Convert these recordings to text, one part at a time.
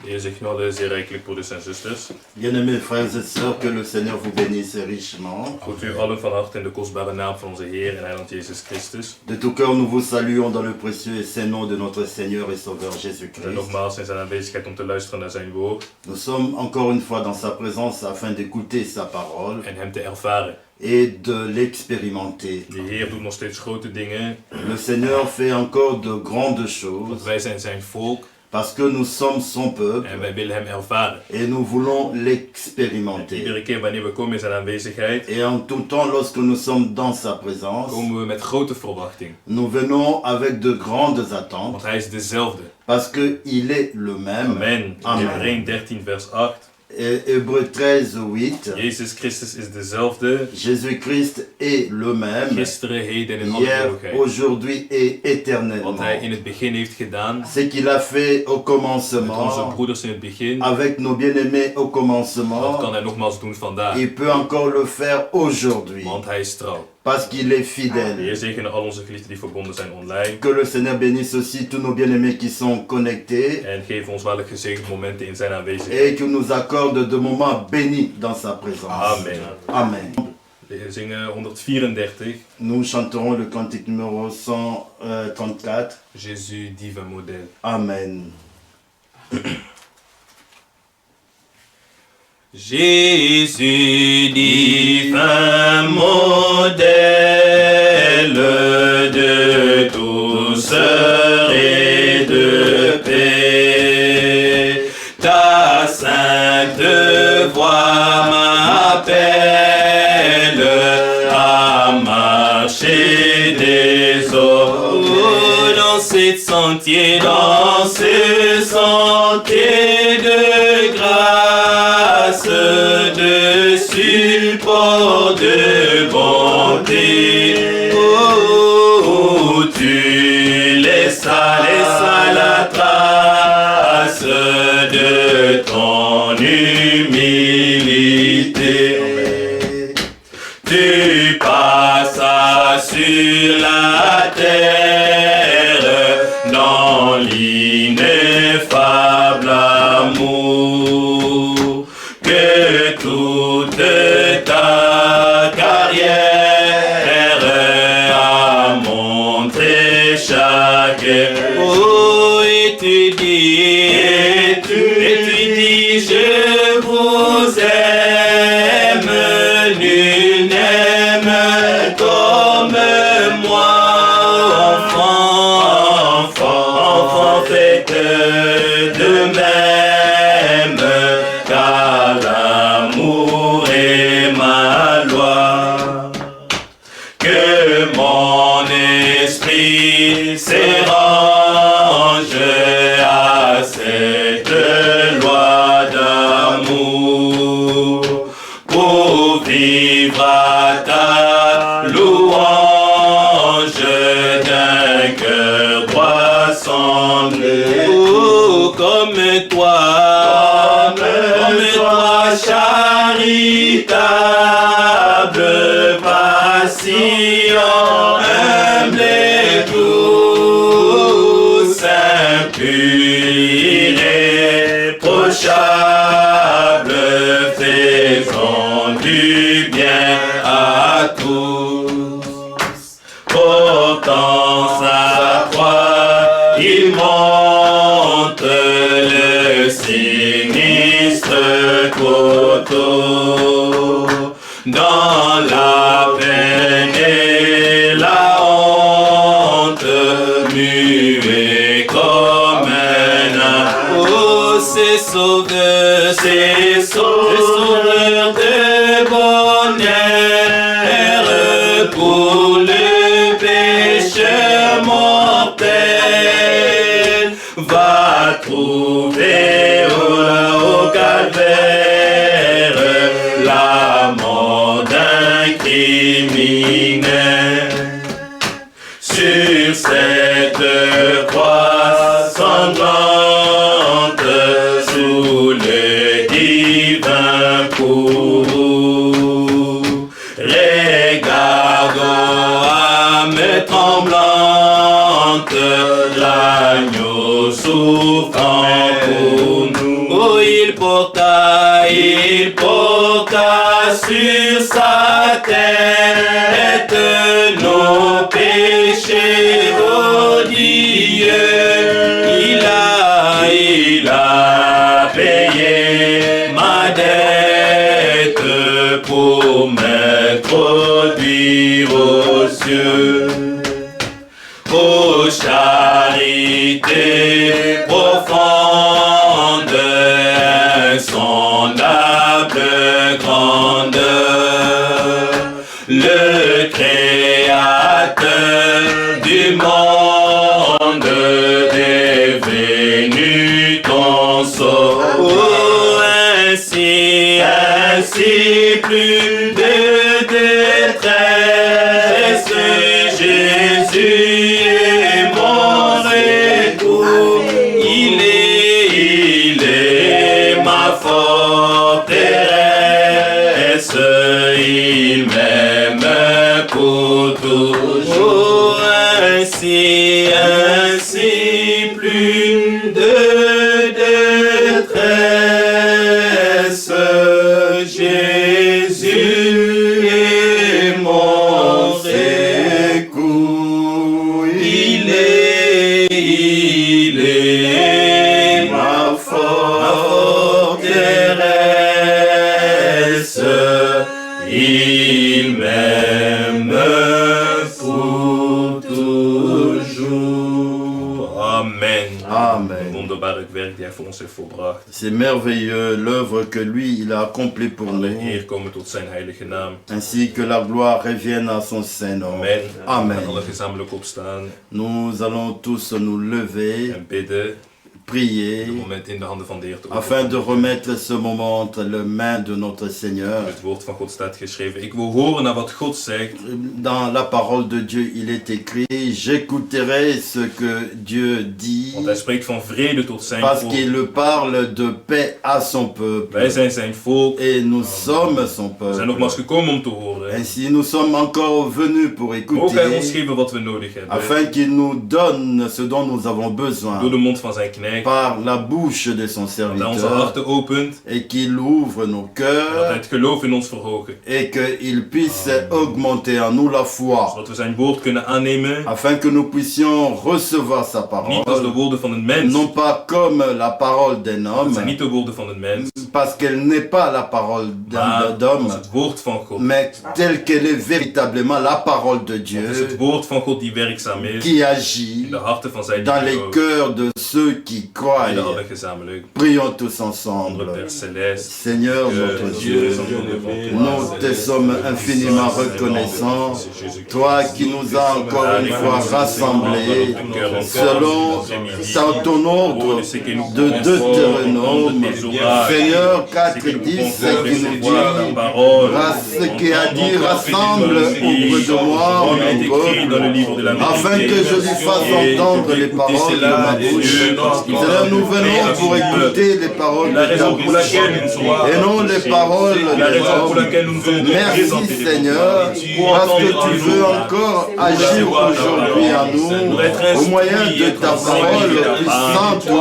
De Heer zegt wel zeer rijkelijk, broeders en zusters. Bien-aimés frères et sœurs, que le Seigneur vous bénisse richement. Groet u allen van harte in de kostbare naam van onze Heer en Heiland Jezus Christus. De tout cœur, nous vous saluons dans le précieux et saint nom de notre Seigneur et Sauveur En Jésus-Christ. nogmaals in zijn aanwezigheid om te luisteren naar zijn woord Nous sommes encore une fois dans sa présence afin d'écouter sa parole en hem te ervaren. et de l'expérimenter. De Heer doet nog steeds grote dingen, Le Seigneur fait encore de grandes choses want wij zijn zijn volk parce que nous sommes son peuple en wij willen hem ervaren. et nous voulons En l'expérimenter. iedere keer wanneer we komen in zijn aanwezigheid, Et en tout temps, lorsque nous sommes dans sa présence, komen we met grote verwachting. nous venons avec de grandes attentes Want hij is dezelfde. parce qu'il est le même. Amen. Amen. Hebreeën 13 vers 8. Et Hébreux 13, 8. Jezus Christus is dezelfde, Jésus-Christ est le même, gisteren, heden en in alle hier, eeuwigheid. aujourd'hui et éternellement. Wat hij in het begin heeft gedaan, Ce qu'il a fait au met onze commencement, broeders in het begin, avec nos bien-aimés au dat commencement, kan hij nogmaals doen vandaag. il peut encore le faire aujourd'hui, Want hij is trouw. parce qu'il est De fidèle. Heer zegene al onze geliefden die verbonden zijn online. Que le Seigneur bénisse aussi tous nos bien-aimés qui sont connectés En geef ons waarlijk gezegende momenten in zijn aanwezigheid. et qu'il nous accorde de moments bénis dans sa présence. Amen. Amen. We zingen 134. Nous chanterons le cantique numéro 134. Jésus, divin modèle. Amen. Jésus, divin modèle de douceur et de paix, ta sainte voix m'appelle à marcher des eaux dans ce sentier de grâce, de support, de bonté. Oh, tu laisses la trace de ton humilité. Tu passes sur la terre dans l'ineffable amour que toute ta carrière a montré chaque. Oh, et tu dis, je vous aime, nul n'aime comme moi, enfant fait de même, car l'amour est ma loi. Que mon esprit s'érange à cette loi d'amour pour vivre à ta louange d'un cœur droit sanglé. Oh, comme toi, charitable, patient, humble et doux, impur, irréprochable, faisant du bien à tous. Portant sa croix, il monte le sinistre coteau. Dans la peine et la honte, muet comme un âne. Oh, c'est sauveur de bonheur pour le pécheur mortel. Va trouver au calvaire la mort d'un criminel. cette croix sanglante, sous le divin courroux. Regardons âme tremblante, l'agneau souffrant pour nous. Oh, il porta sur sa tête nos péchés odieux. Il a payé ma dette pour m'introduire aux cieux. Ô charité profonde, insondable grandeur, le Créateur du monde est venu ton sauveur. Oh, ainsi plus de détresse, Jésus est mon recours. Il est ma forteresse, il m'aime pour toujours. Ainsi plus de détresse, Jésus est mon secours. Il est ma forteresse, il m'aime pour toujours. Amen. Amen. Wonderbaarlijk werk die hij voor ons heeft volbracht. C'est merveilleux l'œuvre que lui, il a accomplie pour Alle nous, eer komen tot zijn heilige naam. ainsi que la gloire revienne à son Saint-Nom. Amen. Amen. En alle gezamenlijk opstaan Nous allons tous nous lever, en bidden. prier, Het moment in de handen van de Heer te afin de overlaten. remettre ce moment entre les mains de notre Seigneur. Het woord van God staat geschreven. Ik wil horen naar wat God zegt. Dans la parole de Dieu, il est écrit, j'écouterai ce que Dieu dit, Want hij spreekt van vrede tot zijn parce volk. qu'il parle de paix à son peuple. Wij zijn zijn volk. Et nous sommes son We zijn peuple. nogmaals gekomen om te horen. Ainsi, nous sommes encore venus pour Ook hij ons écouter, geven wat we nodig hebben. afin qu'il nous donne ce dont nous avons Door besoin, de mond van zijn knecht. par la bouche de son Dat hij onze serviteur, harten opent. et qu'il ouvre nos En dat hij cœurs, het geloof in ons verhogen. et qu'il puisse augmenter en nous la foi, Zodat we zijn woord kunnen aannemen. afin que nous puissions recevoir sa Niet als de parole, woorden van een mens. non pas comme la parole d'un Het homme, zijn niet de woorden van een mens. parce qu'elle n'est pas la parole Maar d'homme, als het woord van God. mais telle qu'elle est véritablement la parole de Het is het Dieu, woord van God die werkzaam is. qui In agit de harten van zijn dans les geloven. cœurs de ceux qui croient. En alle gezamenlijk. Prions tous Onder ensemble. Père Céleste. Seigneur notre Dieu, nous te sommes infiniment reconnaissants, toi qui nous as encore une fois rassemblés selon ton ordre de Deutéronome. Seigneur 4:10 qui nous dit, ce qui a dit rassemble auprès de moi mon peuple, afin que je lui fasse entendre les paroles de ma bouche. Seigneur, nous venons pour écouter les paroles de ta bouche et non les paroles des hommes. Merci Seigneur, parce que tu veux encore agir aujourd'hui à nous au moyen de ta parole puissante, oh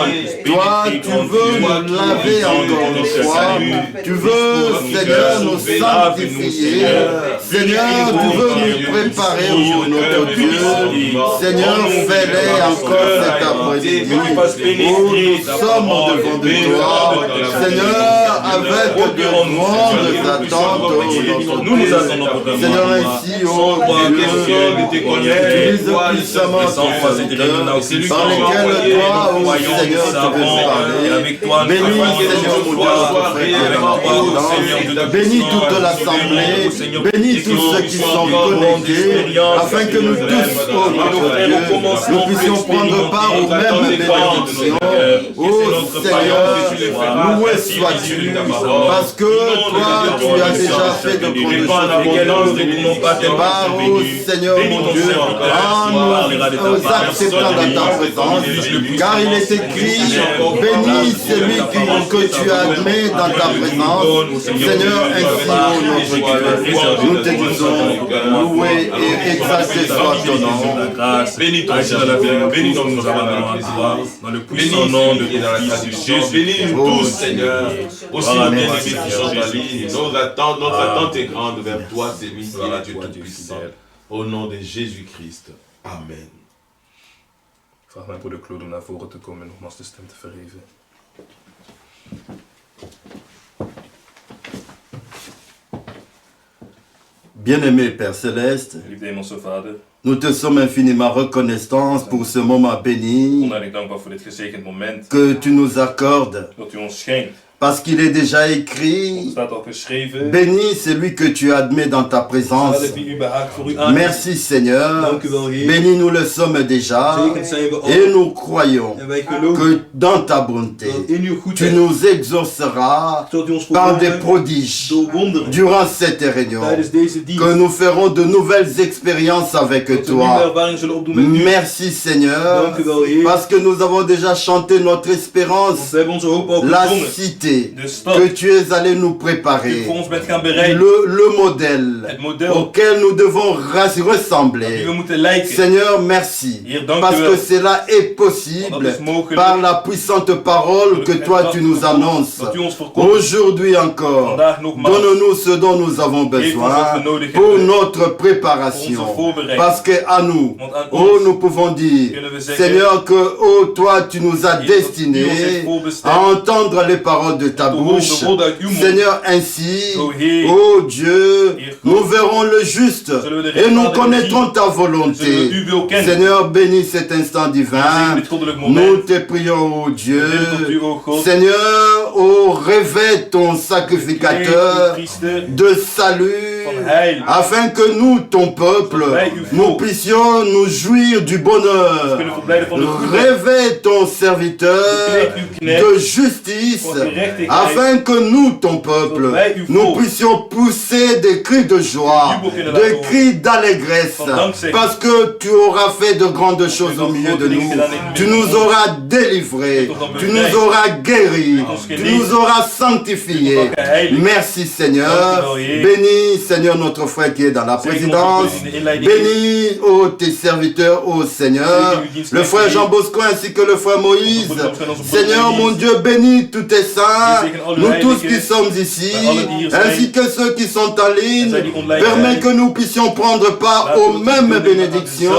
Dieu. Toi, tu veux nous laver encore une fois. Tu veux, Seigneur, nous sanctifier. Seigneur, tu veux nous préparer pour notre Dieu. Seigneur, fais-le encore cet après-midi. Oh, nous sommes devant de toi. Seigneur, avec de grandes attentes, oh notre Dieu. Seigneur, ainsi, oh Dieu, utilise puissamment ton serviteur, par lesquels toi, oh Seigneur, tu veux parler. Bénis, Seigneur, mon Dieu, ton frère qui est bénis toute l'assemblée, bénis tous ceux qui sont connectés, afin que nous tous, oh notre Dieu, nous puissions prendre part au même bénédiction. Oh Seigneur, loué sois-tu, parce que toi, tu as déjà fait de grandes choses. Par, oh Seigneur mon Dieu, en nous acceptant dans ta présence, car il est écrit, bénis celui que tu admets dans ta présence. Seigneur, ainsi, notre Dieu, nous te disons, loué et exalté soit ton nom. Bénis ton Seigneur, bénis dans nos abandons à toi, dans le puissant nom de Jésus. Bénis tous, Seigneur, aussi bien aimés qui sont en ligne. Notre attente est grande vers toi, Seigneur, Dieu Tout-Puissant. Au nom de Jésus-Christ. Amen. Vraag mij broeder Claude om naar voren te komen en nogmaals de stem te verheven. Bien-aimé Père Céleste, Geliefde Hemelse Vader, nous te sommes infiniment reconnaissants pour ce moment béni oneindig dankbaar voor dit gezegend moment que tu nous accordes, dat u ons schenkt. parce qu'il est déjà Er écrit, staat al geschreven, béni celui que tu admets dans ta présence. Vader wie u behaagt voor u aan. Merci Seigneur, Dank u wel, Heer. béni nous le sommes déjà Gezegend zijn we al. et nous croyons En wij geloven que dans ta bonté, dat in uw tu goedheid nous exauceras zult u ons par des verhogen prodiges door wonderen durant cette réunion, tijdens deze dienst. que nous ferons de nouvelles expériences avec Dat we nieuwe toi. ervaring zullen opdoen met u. Merci Seigneur, Dank u wel, Heer. parce que nous avons déjà chanté notre Want espérance, we hebben onze hoop al la gezongen. cité De stad que tu es allé nous die u préparer, voor ons bent gaan bereiden. le modèle Het model auquel nous devons die ressembler. we moeten lijken. Seigneur, merci, Heer, dank parce u que wel. cela est Want dat possible is mogelijk. par la puissante parole que toi tu nous annonces. Dat u ons verkondigt. Aujourd'hui encore, Vandaag nogmaals. donne-nous ce dont nous avons Geef ons wat besoin we nodig pour hebben. notre Voor préparation. onze voorbereiding. Parce que à nous, Want aan oh, ons nous pouvons dire, kunnen we zeggen, Seigneur, que oh, toi tu nous as Heer, dat u ons destinés heeft voorbestemd à entendre les paroles de ta te horen bouche. de woorden uit uw mond. Seigneur, ainsi, O Heer, oh Dieu, Heer God, nous verrons le juste zullen we de et nous rechtvaardige connaîtrons zien. ta Zullen we volonté. uw wil kennen. Seigneur, bénis cet instant divin. Zegen dit goddelijk Nous moment. te prions, oh Dieu. We bidden tot u, o God. Seigneur, oh, révèle ton sacrificateur Priester de salut, van heil. afin que nous, ton peuple, Wij, uw nous volk, puissions nous jouir du bonheur. kunnen verblijden van de goedheid. Révèle ton serviteur Bekleed uw knecht de justice, van gerechtigheid, afin que nous, ton peuple, zodat wij, uw nous volk, puissions pousser des cris de joie, jubel kunnen des laten cris d'allégresse, van dankzegging. parce que tu auras fait de grandes choses au milieu de nous. Tu nous auras délivrés, tu nous auras guéris, tu nous auras sanctifiés. Merci Seigneur. Bénis Seigneur notre frère qui est dans la présidence. Bénis oh, tes serviteurs, oh Seigneur, le frère Jean Bosco ainsi que le frère Moïse. Seigneur mon Dieu, bénis tous tes saints, nous tous qui sommes ici, ainsi que ceux qui sont en ligne. Permets que nous puissions prendre part aux mêmes bénédictions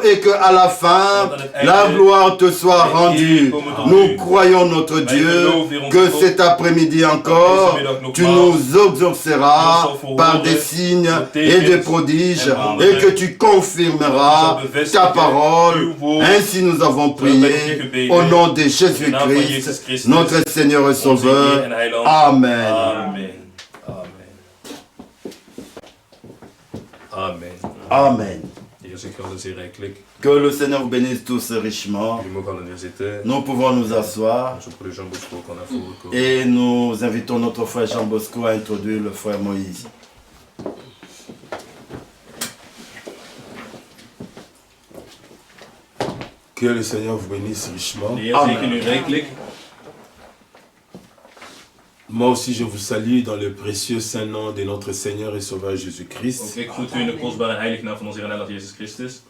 et qu'à la fin, la gloire te soit rendue. Nous croyons notre Dieu que cet après-midi encore, tu nous exauceras par des signes et des prodiges et que tu confirmeras ta parole. Ainsi nous avons prié au nom de Jésus-Christ, notre Seigneur et Sauveur. Amen. Amen. Amen. Amen. Heer, zeg wel zeer rijkelijk. Que le Seigneur vous bénisse tous richement. Jullie mogen allen neerzitten. Nous pouvons nous asseoir Onze broeder Jean Bosco kan naar voren komen. et nous invitons notre frère Jean Bosco à introduire le frère Moïse. Que le Seigneur vous bénisse richement. De Heer zegen u rijkelijk. Moi aussi, je vous salue dans le précieux saint nom de notre Seigneur et Sauveur Ook Jésus-Christ. ik groet u in de kostbare en heilige naam van onze Heer en Heiland Jezus Christus.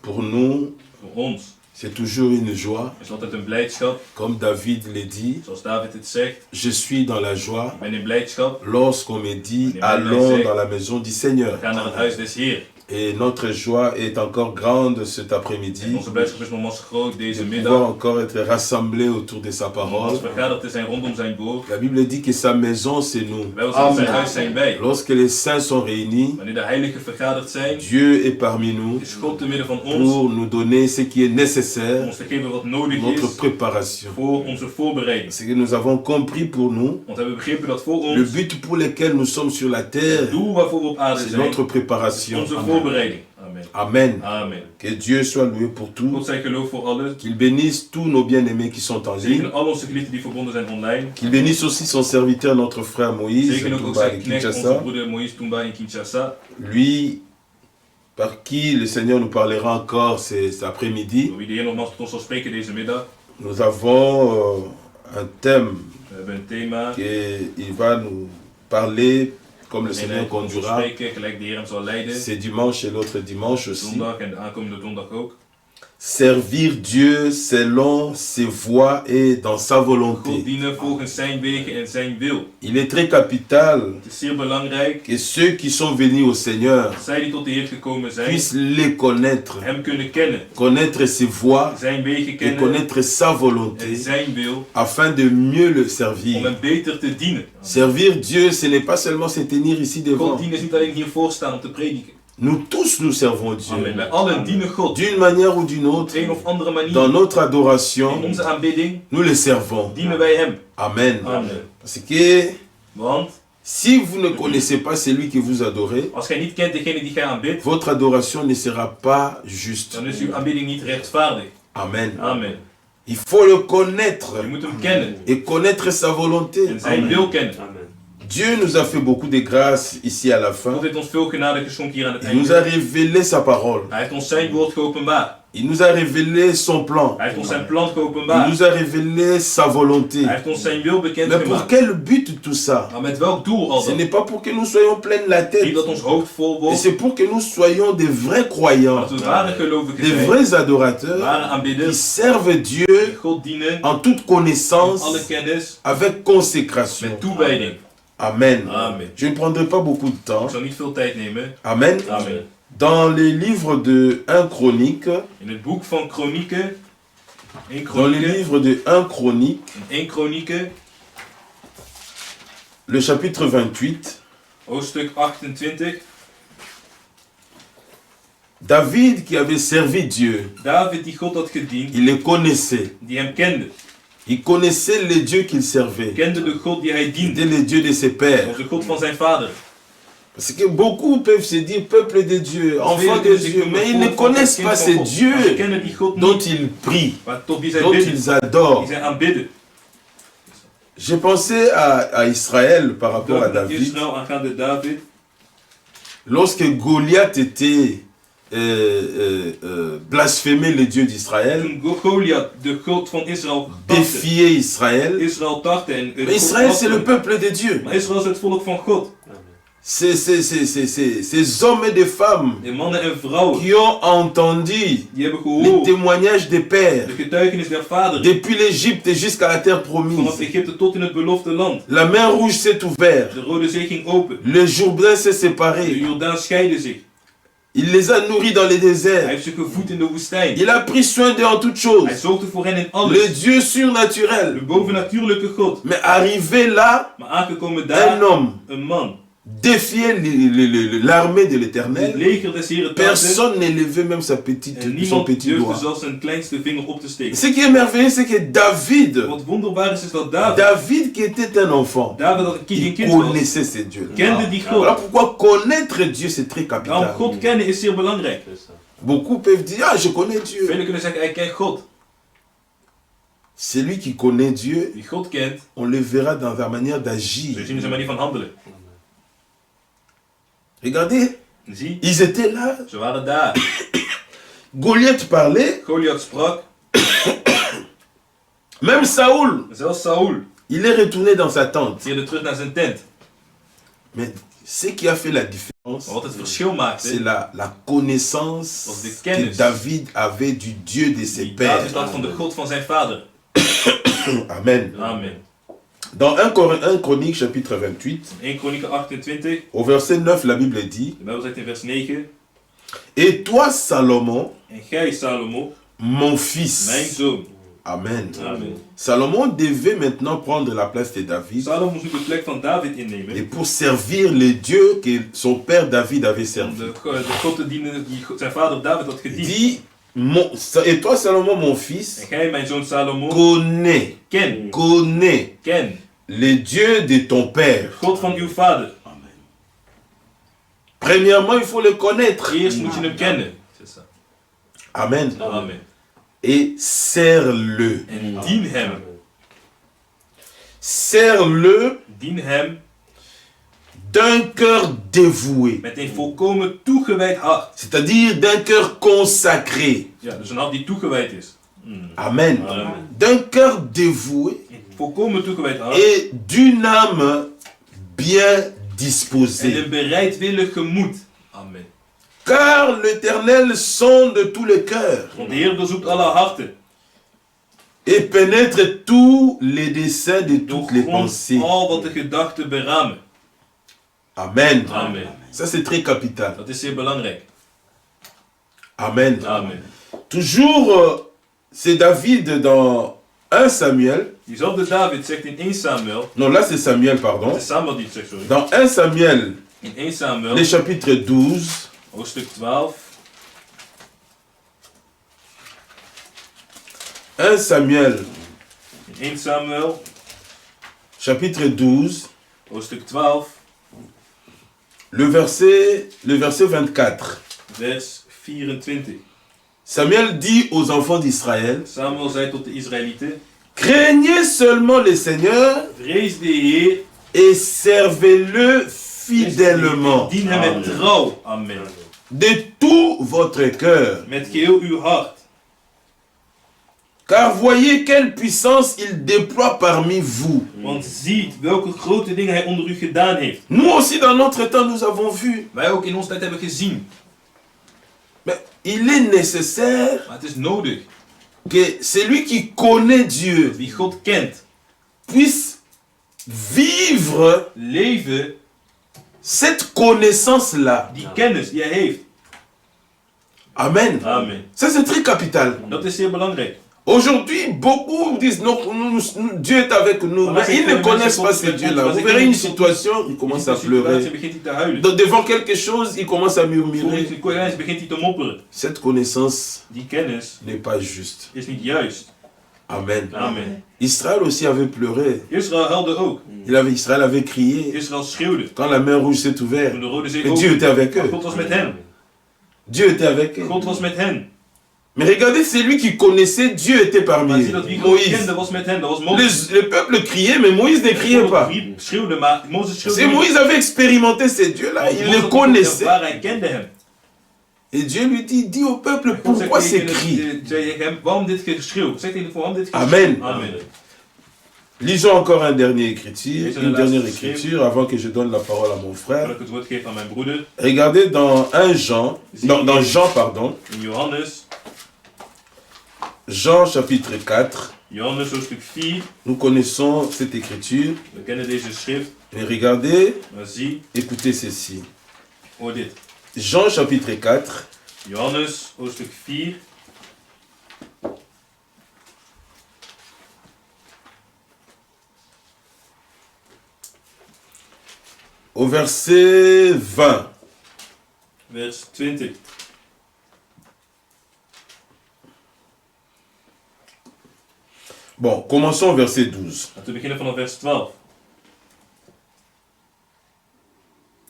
Pour nous, Voor ons c'est toujours une joie. is altijd een blijdschap. Comme David l'a dit, Zoals David het zegt, je suis dans la joie ik ben in blijdschap. lorsqu'on me dit allons dans la maison du Seigneur. We gaan naar het huis des Heer. Et notre joie est encore grande cet En après-midi. onze blijdschap is nogmaals groot deze De pouvoir middag. encore être rassemblés autour de sa Om parole. ons vergaderd te zijn rondom zijn woord. La Bible dit que sa maison, c'est nous. Wij ons zijn huis zijn wij. Lorsque les saints sont réunis, Wanneer de heiligen vergaderd zijn, Dieu est parmi nous is God te midden van ons. pour nous donner ce qui est Om nécessaire ons te geven wat nodig notre is préparation. voor onze voorbereiding. Ce que nous avons compris pour nous, Want we hebben begrepen dat voor le ons but pour lequel nous sommes sur la terre, het doel waarvoor we op aarde c'est zijn, notre is préparation. onze voorbereiding. Amen. Amen. Amen. Que Dieu soit loué pour tout. God zij geloof voor alles. Qu'il bénisse tous nos bien-aimés qui sont en ligne. Zegen al onze geliefden die verbonden zijn online. Qu'il bénisse aussi son serviteur, notre frère Moïse, Zegen ook Tumba zijn et knecht, onze Kinshasa. broeder Moïse Tumba in Kinshasa. Lui, par qui le Seigneur nous parlera encore cet après-midi. Door wie de Heer nogmaals tot ons zal spreken deze middag. Nous avons un thème We hebben een thema. qu'il va nous parler comme le En Seigneur hij zal ons conduira. spreken, gelijk de Heer hem zal leiden. C'est dimanche et l'autre dimanche aussi. Zondag en de aankomende donderdag ook. Servir Dieu selon ses voies et dans sa God volonté. dienen volgens zijn wegen en zijn wil. Il est très capital Het is zeer belangrijk que ceux qui sont venus au Seigneur dat zij die tot de Heer gekomen zijn, puissent les connaître, hem kunnen kennen. connaître ses voies Zijn wegen et kennen connaître sa en volonté zijn wil. afin de mieux le Om servir. hem beter te dienen. Servir Dieu, ce n'est pas seulement se tenir ici God devant. dienen is niet alleen hiervoor staan om te prediken. Nous tous nous servons Dieu. Amen. Wij allen dienen God. D'une manière ou d'une Op autre, een of andere dans manier. notre In adoration, onze aanbidding nous le servons. dienen wij hem. Amen. Amen. Parce que Want si vous ne connaissez pas celui que vous adorez, als gij niet kent degene die gij aanbidt, votre adoration ne sera pas juste. dan is uw aanbidding niet rechtvaardig. Amen. Amen. Il faut le connaître Je moet hem kennen et connaître sa volonté. en zijn wil kennen. Dieu nous a fait beaucoup de grâce ici à la fin. God heeft ons veel genade geschonken hier aan het Il nous a einde. révélé sa parole. Hij heeft ons zijn woord geopenbaard. Il nous a révélé son plan. Hij heeft ons zijn plan Il geopenbaard. nous a révélé sa volonté. Hij heeft ons zijn wil bekend Mais pour gemaakt. quel but tout ça? Maar met welk doel al Ce dan? n'est pas pour que nous soyons pleins la Niet tête. dat ons hoofd vol Et wordt, c'est pour que nous soyons des vrais croyants, dat we ware gelovigen des zijn, vrais adorateurs ware qui aanbidders, servent die Dieu God dienen, en toute in alle connaissance, kennis, avec consécration. met toewijding. Amen. Amen. Je ne prendrai pas beaucoup de temps. Ik zal niet veel tijd nemen. Amen. Amen. Dans les livres de 1 Chronique, In het boek van Kronieken, 1 dans les Kronieken, livres de 1 Chronique, in 1 Kronieken, le chapitre 28, hoofdstuk 28. David qui avait servi Dieu, David die God had gediend, il le connaissait. die hem kende. Il connaissait le Dieu qu'il servait. Kende de God die hij C'était diende. le Dieu de ses pères. Dat was de God van zijn vader. Parce que beaucoup peuvent se dire peuple de Dieu, enfant de Dieu, mais ils ne connaissent pas ce Ze Dieu kennen die God dont niet, ils prient, maar tot wie zij dont bidden, ils adorent. die zij aanbidden. J'ai pensé à Israël par rapport à Dat David. Israël aangaande David. Lorsque Goliath était blasphémé le Dieu d'Israël, Toen Goliath de God van Israël tartte. défiait Israël. Israël tartte en Mais Israël, c'est le peuple de Dieu. Maar Israël is het volk van God. Ces hommes et des femmes De mannen en vrouwen qui ont entendu die hebben les gehoord témoignages des pères de getuigenis der vaderen. depuis l'Égypte jusqu'à la terre promise. Vanaf Egypte tot in het beloofde land. La mer rouge s'est ouverte, De Rode Zee ging open. le Jourdain s'est De séparé. Jordaan scheidde zich. Il les a nourris dans les Hij déserts. heeft ze gevoed in de woestijn. Il a pris soin d'eux en toutes Hij choses. zorgde voor hen in Le alles. Dieu De surnaturel. bovennatuurlijke God. Mais arrivé là, Maar aangekomen un daar, homme een man. défiait l'armée de Het l'Éternel. leger des Heren tartte. Personne ne levait même En son niemand petit durfde doigt. zelfs zijn kleinste vinger op te steken. Ce qui est merveilleux, c'est que David, Wat wonderbaar is dat David, David qui était un enfant, David dat een il kind was, connaissait ce Dieu. kende die Voilà God. pourquoi connaître Dieu, c'est très Daarom capital. God kennen is zeer belangrijk. Beaucoup peuvent dire, ah, je connais Dieu. Velen kunnen zeggen, hij kent God. Celui qui connaît Dieu, Wie God kent, on le verra dans sa manière zul d'agir. je zien in zijn manier van handelen. Regardez, Zie, ils étaient là. ze waren daar. Goliath parlait. Goliath sprak. Même Saoul, Zelfs Saul il est retourné dans sa tente. keerde terug naar zijn tent. Mais ce qui a fait la différence, Maar wat het verschil maakte, c'est la connaissance Was de que kennis. David avait du Dieu de ses die pères. David had van de God van zijn vader. Amen. Amen. Dans 1 Chronique chapitre 28, 1 Kronieken 28, au verset 9, la Bible dit, de Bijbel zegt in vers 9. et toi Salomon, En gij, Salomo, mon mijn fils. zoon. Amen. Amen. Salomon devait maintenant prendre la place de David Salomo moest nu de plek van David et innemen. pour servir les dieux que son père David avait Om servi. de God te dienen die zijn vader David had Il gediend. dit, et toi Salomon, mon fils, En gij, mijn zoon Salomo, connais ken les dieux de ton père. God van uw vader. Premièrement, il faut le connaître. Eerst moet je hem kennen. C'est ça. Amen. Amen. Et serre-le. En dien hem. Serre-le Dien hem d'un cœur dévoué. met een volkomen toegewijd hart. C'est-à-dire d'un cœur consacré. Ja, dus een hart die toegewijd is. Amen. Amen. D'un cœur dévoué Een volkomen toegewijd hart. et d'une âme bien En disposée. een bereidwillig gemoed. Amen. Car l'Éternel sonde tous les cœurs Want de Heer doorzoekt alle harten. et pénètre tous les desseins de toutes les Doorgrondt pensées. al wat de gedachten beramen. Amen. Amen. Ça c'est très capital. Dat is zeer belangrijk. Amen. Amen. Toujours, c'est David dans 1 Samuel. Diezelfde David zegt in 1 Samuel. Non, là c'est Samuel, pardon. Het is Samuel die het zegt, sorry. Dans 1 Samuel, In 1 Samuel, le chapitre 12, hoofdstuk 12. 1 Samuel, In 1 Samuel, chapitre 12, hoofdstuk 12, le verset 24. vers 24. Samuel dit aux enfants d'Israël, Samuel zei tot de Israëlieten: craignez seulement le Seigneur Vrees de Heer, et servez-le fidèlement dien hem met trouw. Amen. de tout votre cœur. Met geheel uw hart. Car voyez quelle puissance il déploie parmi vous. Want ziet welke grote dingen hij onder u gedaan heeft. Nous aussi dans notre temps nous avons vu. Wij ook in onze tijd hebben gezien. Mais il est nécessaire Maar het is nodig que celui qui connaît Dieu wie God kent, puisse vivre leven cette connaissance-là. die kennis die hij heeft. Amen. Amen. Ça c'est très capital. Dat is zeer belangrijk. Aujourd'hui, beaucoup disent non, Dieu est avec nous, mais ils ne connaissent pas ce Dieu-là. Vous verrez une situation, ils commencent à pleurer. Begint hij te huilen. Devant quelque chose, ils commencent à murmurer. Volgens de coherentie begint hij te mopperen. Cette connaissance Die kennis n'est pas juste. is niet juist. Amen. Amen. Israël aussi avait pleuré. Israël huilde ook. Israël avait crié Israël schreeuwde. quand la mer rouge s'est Toen ouverte. de Rode Zee Et Dieu était avec Maar eux. God was met hen. Dieu était avec eux. God was met hen. Mais regardez, celui qui connaissait Dieu était parmi Maar zie eux. dat wie God Moïse. kende was met hen. Dat was Mozes. Le peuple criait, mais Moïse ne criait pas. Volk schreeuwde, maar Mozes schreeuwde C'est niet. Moïse avait expérimenté ces dieux-là, Want il Mozes les had connaissait. ervaren, hij kende hem. Et Dieu lui dit, dis au peuple God zegt pourquoi ces tegen cris. zei hem, waarom dit geschreeuw? Zeg tegen waarom dit geschreeuw? Amen. Amen. Lisons encore un dernier écriture, Lisons une la dernière last écriture avant que je donne la parole à mon frère. Voordat ik het woord geef aan mijn broeder. Regardez dans 1 Jean, dans Jean pardon, In Johannes. Jean chapitre 4. Johannes hoofdstuk 4. Nous connaissons cette écriture. We kennen deze schrift. Mais regardez, Maar zie, écoutez ceci. hoor dit. Jean chapitre 4. Johannes hoofdstuk 4. Au verset 20. Vers 20. Bon, commençons au verset 12. Laten we beginnen vanaf vers 12.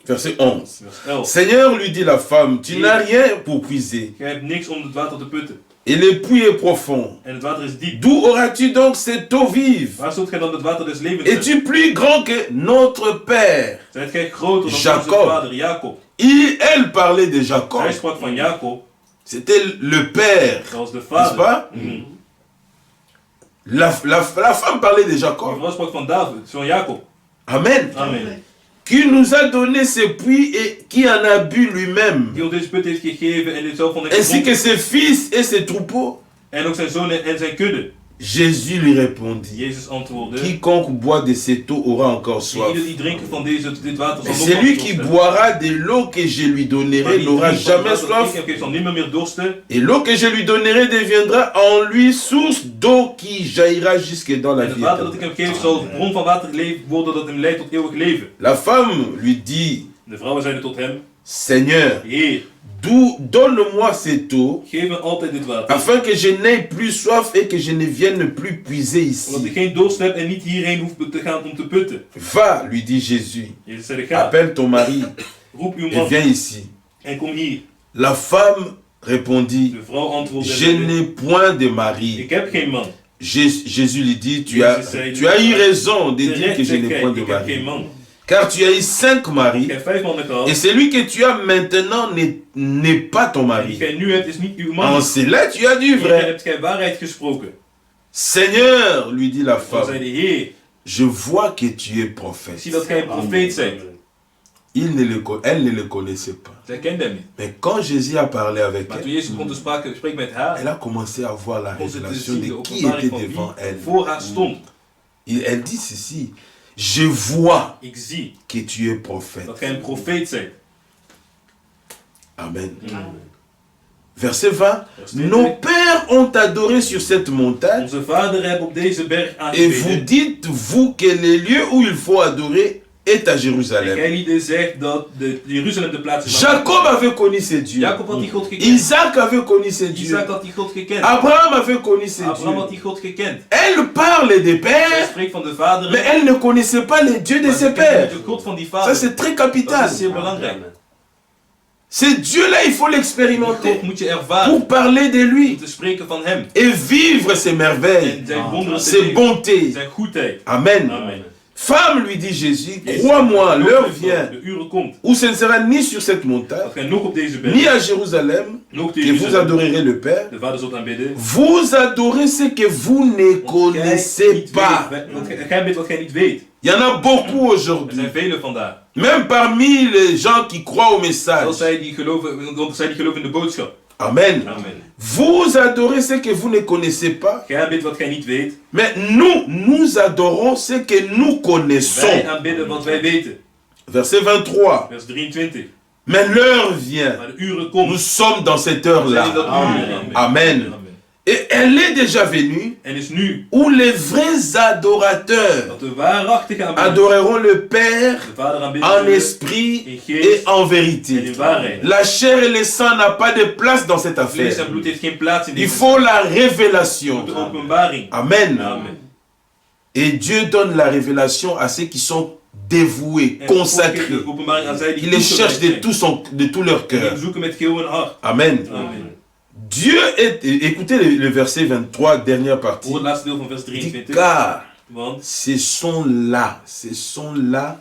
Verset 11. Vers 11. Seigneur, lui dit la femme, tu n'as rien pour puiser, Gij hebt niks om het water te putten. et le puits est profond. En het water is diep. D'où auras-tu donc cette eau vive? Waar zult gij dan het water des levens hebben? Es-tu plus grand que notre Père? Zijt gij groter dan Jacob. onze vader Jacob? Elle parlait de Jacob. Hij sprak van Jacob. C'était le Père, Dat was de n'est-ce vader. pas? Mhm. La femme parlait de Die Jacob. vrouw sprak van David, van Jacob. Amen. Amen. Qui nous a donné ce puits et qui en a bu lui-même, Die ons deze put heeft gegeven en dit zelf van de ainsi que ses fils et ses troupeaux. En ook zijn zonen en zijn kudde. Jésus lui répondit, Jezus antwoordde. quiconque boit de cette eau aura encore soif. Ieder die drinken van dit water Mais zal nog celui dorsten. qui boira de l'eau que je lui Maar donnerai die n'aura drinkt van het jamais water dat ik soif. hem geef, zal nimmer meer dorsten. Et l'eau que je lui donnerai deviendra en lui source d'eau qui jaillira jusque dans la En het vie water dat ik éternelle. hem geef zal bron van water worden dat hem leidt tot eeuwig leven. La femme lui dit, De vrouwen zeiden tot hem. Seigneur, Heer, donne-moi cette eau, geef me altijd dit water. afin que je n'aie plus soif et que je ne vienne plus puiser Omdat ik ici. geen dorst heb en niet hierheen hoef te gaan om te putten. Va, lui dit Jésus, Jezus zei, ga. appelle ton mari roep uw et man viens ici. en kom hier. La femme répondit, De vrouw antwoordde, je n'ai point de mari. ik heb geen man. Jésus lui dit, tu Jezus as zei, eu raison de dire Terecht que je zegt n'ai gij, point de ik heb geen mari. man. Car tu as eu 5 maris, Ik heb 5 mannen gehad. et celui que tu as maintenant n'est pas ton En die mari. gij nu hebt is niet uw En man. cela tu as dit Hier vrai. hebt gij waarheid gesproken. Seigneur, lui dit la Dan femme, zei de Heer, je vois que tu es ik prophète. zie dat gij een profeet zijt. Elle ne le connaissait pas. Zij kende hem niet. Mais quand Jésus a parlé avec Maar toen elle, Jezus begon te spreken met haar, elle a commencé à voir la begon ze te révélation zien de de qui openbaring était van devant wie elle. voor haar stond. Elle dit ceci, je vois Ik zie que tu es prophète. dat gij een profeet zijt. Amen. Amen. Verset 20. Vers Nos 20. pères ont adoré sur cette montagne. Onze vader hebben op deze berg Et vous aangebeden. dites, vous, que le lieu où il faut adorer est à En Jérusalem. gij lieden zegt dat Jeruzalem de plaats is. Jacob avait connu ce Dieu. Jacob had die God gekend. Isaac avait connu ce Dieu. Isaac had die God gekend. Abraham avait connu ce Abraham had Dieu. die God gekend. Elle parle des Zij pères, spreekt van de vader. mais elle ne connaissait pas le Dieu de ses pères. De God van die Ça, vader. c'est très Dat capital. is zeer belangrijk. Ce Dieu-là, il faut Die l'expérimenter God moet je ervaren pour parler de om lui te spreken van hem. et vivre ses merveilles, En zijn wonderen te ses leven. bontés. Zijn goedheid. Amen. Amen. Femme, lui dit Jésus, Jezus crois-moi, zegt, l'heure vient de uren komt. où ce ne sera ni sur cette montagne, Dat gij nog op deze berg, ni à Jérusalem, nog te que vous Jeruzalem, adorerez le Père. de vader zult aanbidden. Vous adorez ce que vous ne Want gij connaissez niet pas. weet, want gij bidt wat gij niet weet. Il y en a beaucoup Er aujourd'hui. zijn velen vandaag. Même parmi les gens qui croient au message. Zoals zij die geloven in de boodschap. Amen. Amen. Vous adorez ce que vous ne connaissez pas. Gij bidt wat gij niet weet. Mais nous adorons ce que nous connaissons. Wij aanbidden wat wij weten. Verset 23. Vers 23. Mais l'heure vient. Maar de uren Nous komen. sommes dans cette Zijn in dat heure-là. uur. Amen. Amen. Et elle est déjà venue En is nu où les vrais adorateurs dat de waarachtige aanbidders adoreront le Père de vader aanbidden en zullen esprit in et geest en en vérité. in waarheid. La chair et le sang n'a pas de place dans cette Vlees en affaire. bloed heeft geen plaats in Il deze faut la zaak. révélation. De openbaring. Amen. Amen. Et Dieu donne la révélation à ceux qui sont dévoués, En God geeft consacrés, de openbaring aan zij qui die les toegewijd cherchent de tout leur zijn. Die cœur. hem zoeken met geheel hun hart. Amen. Amen. Dieu est, écoutez le verset 23, dernière partie. Voor het laatste deel van vers Il dit, 23. car Want ce sont là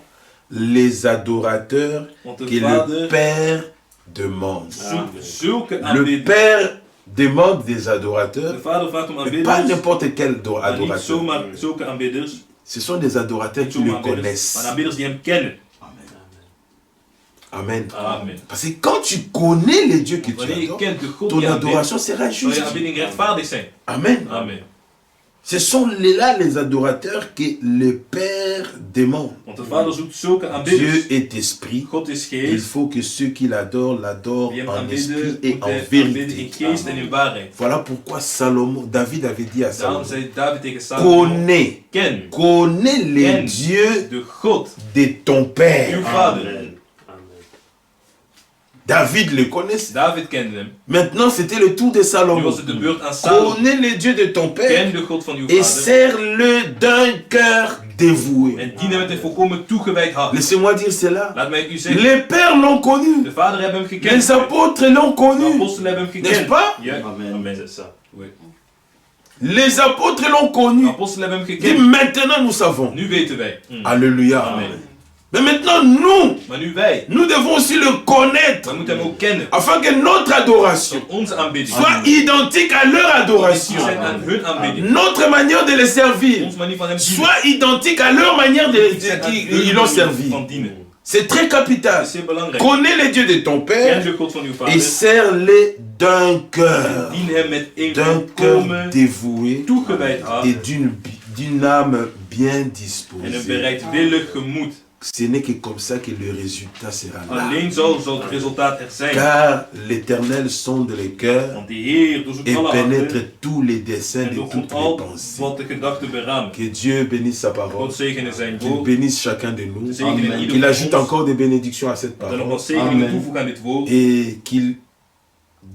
les adorateurs Want de que le vader Père demande. zoekt zulke Le aanbidders. Père demande des De adorateurs, vader vraagt om mais pas aanbidders. n'importe quel Maar niet adorateur. zomaar zulke aanbidders. Ce sont des adorateurs Niet qui le zomaar aanbidders. connaissent. Maar aanbidders die hem kennen. Amen. Amen. Parce que quand tu connais les dieux que tu Wanneer je adores, kent de God ton die aanbidt, adoration sera zal juste. je aanbidding rechtvaardig zijn. Amen. Amen. Ce sont là les adorateurs que le Père demande. Want de vader zoekt zulke Dieu aanbidders. est esprit. God is Il geest. faut que ceux qui l'adorent Die hem en esprit aanbidden, et moeten en aanbidden in vérité. geest en in waarheid. Voilà pourquoi David avait dit à Daarom Salomon, zei David tegen Salomo, connais ken les Ken. dieux de God, de ton Père. uw vader. David le connaissait. David kende hem. Maintenant, c'était le tour de Nu Salomon. was het de beurt aan Salomo. Connais les dieux de ton Père Ken de God van uw et vader. sers-le d'un cœur dévoué. En dien hem met een volkomen toegewijd hart. Laissez-moi dire cela. Laat mij u zeggen. Les pères l'ont connu. De vader hebben hem gekend. Les apôtres l'ont De connu. apostelen hebben hem N'est-ce gekend. pas? Ja. Amen, c'est ça. Oui. Les apôtres l'ont De connu. apostelen hebben hem Et gekend. maintenant nous savons. Nu weten wij. Alléluia. Amen. Mais maintenant nous, Maar nu wij. nous devons aussi le connaître. We moeten hem ook kennen. Afin que notre adoration Dat onze aanbidding soit identique à leur adoration. zijn aan hun aanbidding. Notre manière de les servir Onze manier van hem dienen. soit identique à leur manière Zijn aan qu'ils hun l'ont manier servi. van dienen. C'est très capital. Dat is zeer belangrijk. Connais les dieux de ton Ken Père de God van uw et vader. sers-les d'un cœur. Dien hem met een D'un cœur volkomen dévoué toegewijd hart. et d'une âme bien En een disposée. bereidwillig gemoed. Ce n'est que comme ça que le résultat sera là. Alleen zo zal het resultaat er zijn. Car l'Éternel sonde les cœurs Want de Heer doorzoekt et alle pénètre harten. tous les desseins En de toutes doorgroept les al pensées. wat de gedachten beramen. Que Dieu bénisse sa parole. God zegene zijn Qu'il woord. bénisse chacun de nous. Zegene ieder Qu'il van ajoute ons. encore des bénédictions à cette Dat er nog parole. wat zegeningen Amen. toevoegen aan dit woord. Et qu'il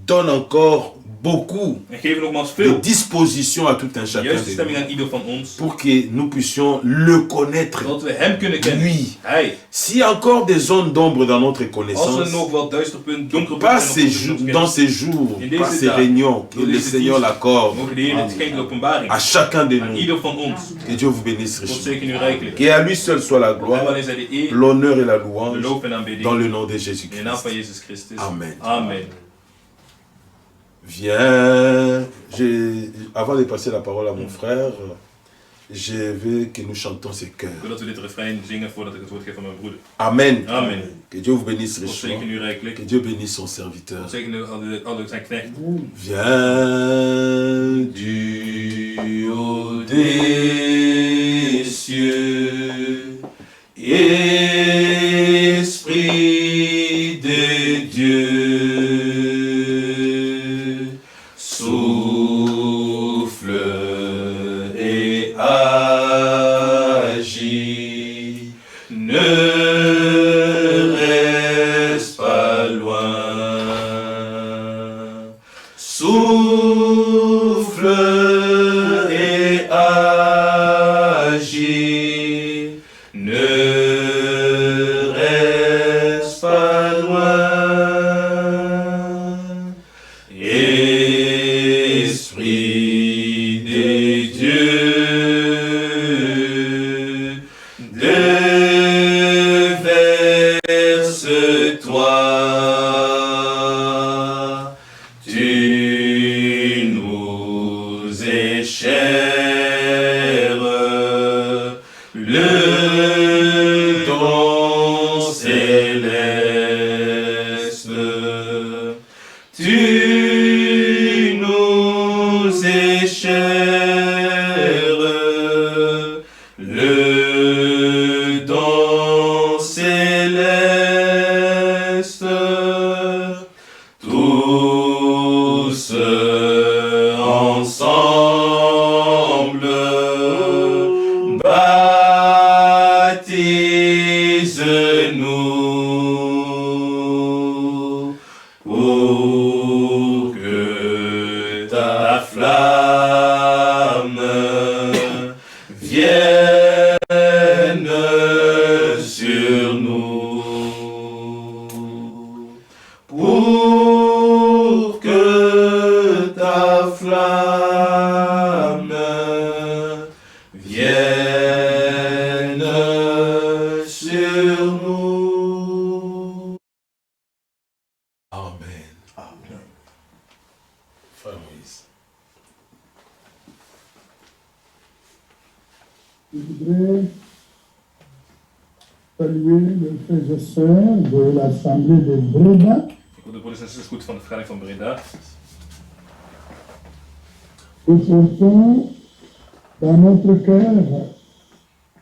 donne encore beaucoup En geven nogmaals de veel disposition à tout un chacun juiste de stemming nous, aan ieder van ons. pour que nous puissions le connaître, Zodat we hem kunnen kennen. lui. Hij. S'il y a encore des zones d'ombre dans notre Als er connaissance, nog wat duisterpunten, donkere pas punten ces zijn op dans onze ces jours, In pas deze ces dagen, réunions, que door le deze Seigneur dienst, l'accorde mogen de Heer het schenken de openbaring. à chacun de Aan nous. ieder van ons. Que Dieu vous bénisse God richement. zegen u rijkelijk. Que à lui seul soit la Hem gloire, alleen zij de eer, l'honneur et la de louange lof en aanbidding. dans le nom de In de naam Jésus-Christ. van Jezus Christus. Amen. Amen. Viens, avant de passer la parole à mon frère, je veux que nous chantons ces chœurs. Voordat we dit refrein zingen, voordat ik het woord geef aan mijn broeder. Amen. Amen. Que Dieu vous bénisse God richement. zegen u rijkelijk. Que Dieu bénisse son serviteur. God zegen alle zijn knecht. Viens du haut des cieux, Esprit de Dieu, souffle et agis, ne reste pas loin. Souffle et agis, ne reste pas loin. Esprit des dieux, déverse-toi. Tu nous es cher, le don céleste. Tu nous es cher, le don céleste. Tous ensemble, baptise-nous pour que ta flamme vienne sur nous. Pour que ta flamme vienne sur nous. Amen. Amen. Frère Moïse. Je voudrais saluer les frères et sœurs de l'Assemblée de Breda Ik wil de broeders en zusters goed van de vergadering van Breda. Nous portons dans notre cœur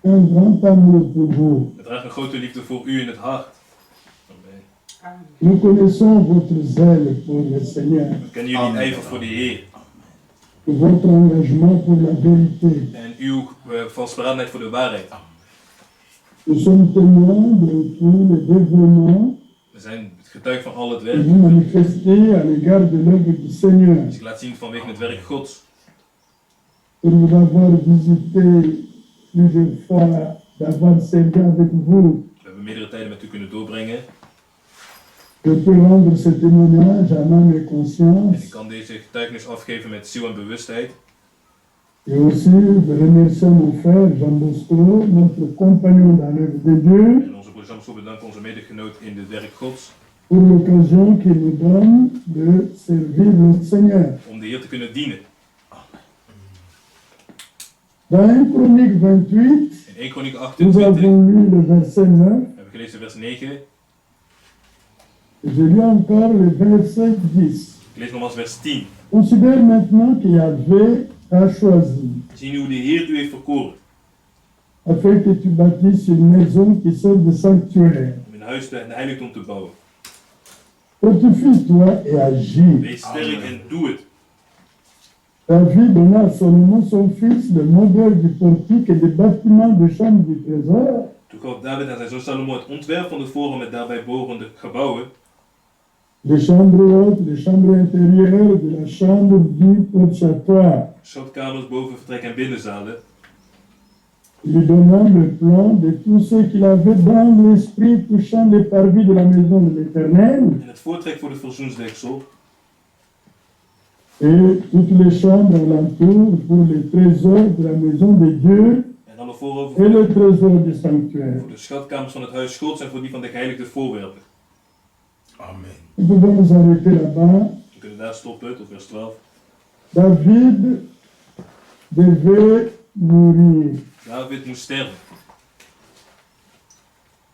un grand amour pour vous. We dragen een grote liefde voor u in het hart. Amen. Nous connaissons votre zèle pour le Seigneur, We kennen jullie ijver voor de Heer. votre engagement pour la vérité. En uw vastberadenheid voor de waarheid. Nous sommes témoins de tous les dévouements We zijn getuige van al het que werk. vous manifestez à l'égard de l'œuvre du Seigneur. Dus ik laat zien vanwege het werk Gods. Pour vous avoir visité plusieurs fois, d'avoir servi avec vous. We hebben meerdere tijden met u kunnen doorbrengen. Je peux rendre ce témoignage à âme et En conscience. ik kan deze getuigenis afgeven met ziel en bewustheid. Et aussi de remercier mon frère Jean Bosco, notre compagnon dans l'œuvre de Dieu, En onze broeder Jean bedankt onze medegenoot in het werk Gods. pour l'occasion qu'il nous donne de servir le Seigneur. Om de Heer te kunnen dienen. Dans 1 Chronique 28, In 1 Kronieken nous 28 avons lu le verset 9. hebben we gelezen vers 9. Je lis encore le verset 10. Ik lees nogmaals vers 10. Considère maintenant qu'Yahvé t'a choisi, Zie nu hoe de Heer u heeft verkoren. afin que tu bâtisses une maison qui sert de sanctuaire. Om een huis en heiligdom te bouwen. Fortifie-toi et agis. Wees sterk en doe het. David donna à Salomon son fils le modèle du portique et des bâtiments de chambre du trésor. Toen gaf David aan zijn zoon Salomo het ontwerp van de forum met daarbij behorende gebouwen. les chambres hautes, les chambres intérieures, de la chambre du porte-chatoir, schatkamers, bovenvertrek en binnenzalen. lui donnant le plan de tout ce qu'il avait dans l'esprit touchant les parvis de la maison de l'Éternel En het voortrek voor het verzoensdeksel. et toutes les chambres alentour pour les trésors de la maison de Dieu En alle voorover et voor le trésor du sanctuaire. de schatkamers van het huis Gods en voor die van de geheiligde voorwerpen. Amen. Nous pouvons nous arrêter là-bas. We kunnen daar stoppen tot vers 12. David devait mourir. David moest sterven.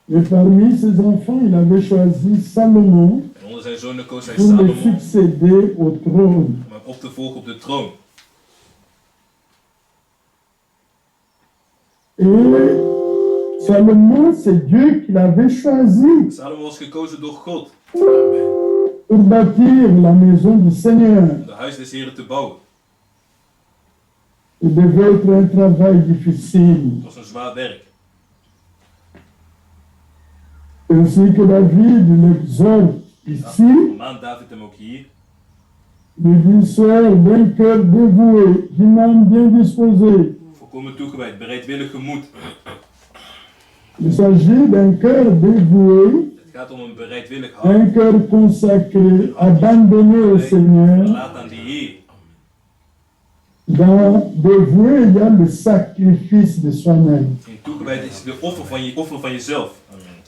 Et parmi ses enfants, il avait choisi Salomon En onder zijn zonen koos hij pour le Salomon succéder au trône. om hem op te volgen op de troon. Et Salomon, c'est Dieu qui l'avait choisi Salomon was gekozen door God pour bâtir la maison du Seigneur. om de huis des Heren te bouwen. Il devait être un travail difficile. Het was een zwaar werk. Ainsi que David l'exhorte ici, Maand David hem ook hier. il dit, sois d'un cœur dévoué, d'une âme bien disposée. Volkomen toegewijd, bereidwillig gemoed. Il s'agit d'un cœur dévoué, Het gaat om een bereidwillig hart. un cœur consacré, abandonné au Seigneur. Verlaat aan de Heer. Dans dévoué, il y a le sacrifice de soi-même. In toegewijd is de offer van jezelf.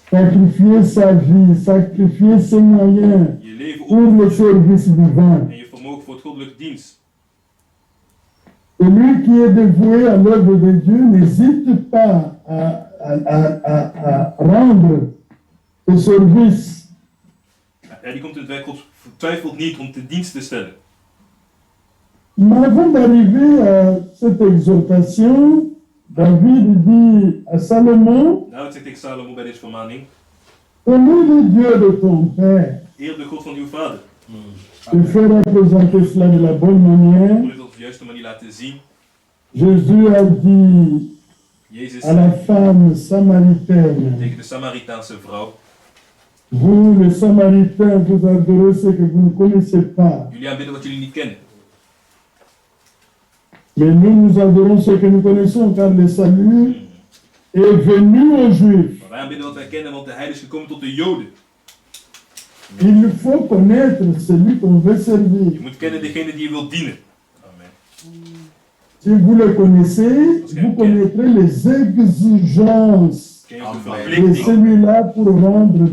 Sacrifier sa vie, sacrifier ses moyens Je leven pour le op service divin. en je vermogen voor het goddelijke dienst. Celui qui est dévoué à l'œuvre de Dieu n'hésite pas à rendre ce service. Ja, die komt in het werk God twijfelt niet om te dienst te stellen. Mais avant d'arriver à cette exhortation, David dit à Salomon, David zegt tegen Salomo bij deze vermaning: connais le Dieu de ton Père. eer de God van uw vader. Je vais représenter cela de la bonne manière. Moet het op de juiste manier laten zien. Jésus a dit Jezus à la femme samaritaine, tegen de Samaritaanse vrouw: vous les Samaritains, vous adorez ce que vous ne connaissez pas. jullie aanbidden wat jullie niet kennen. Mais nous adorons ce que nous connaissons, car le salut est venu aux Juifs. Maar wij aanbidden wat wij kennen, want de Heilige is gekomen tot de Joden. Il faut connaître celui qu'on veut servir. Je moet kennen degene die je wilt dienen. Amen. Si vous le connaissez, vous connaîtrez les exigences Ken je ook de de verplichting celui-là pour lui rendre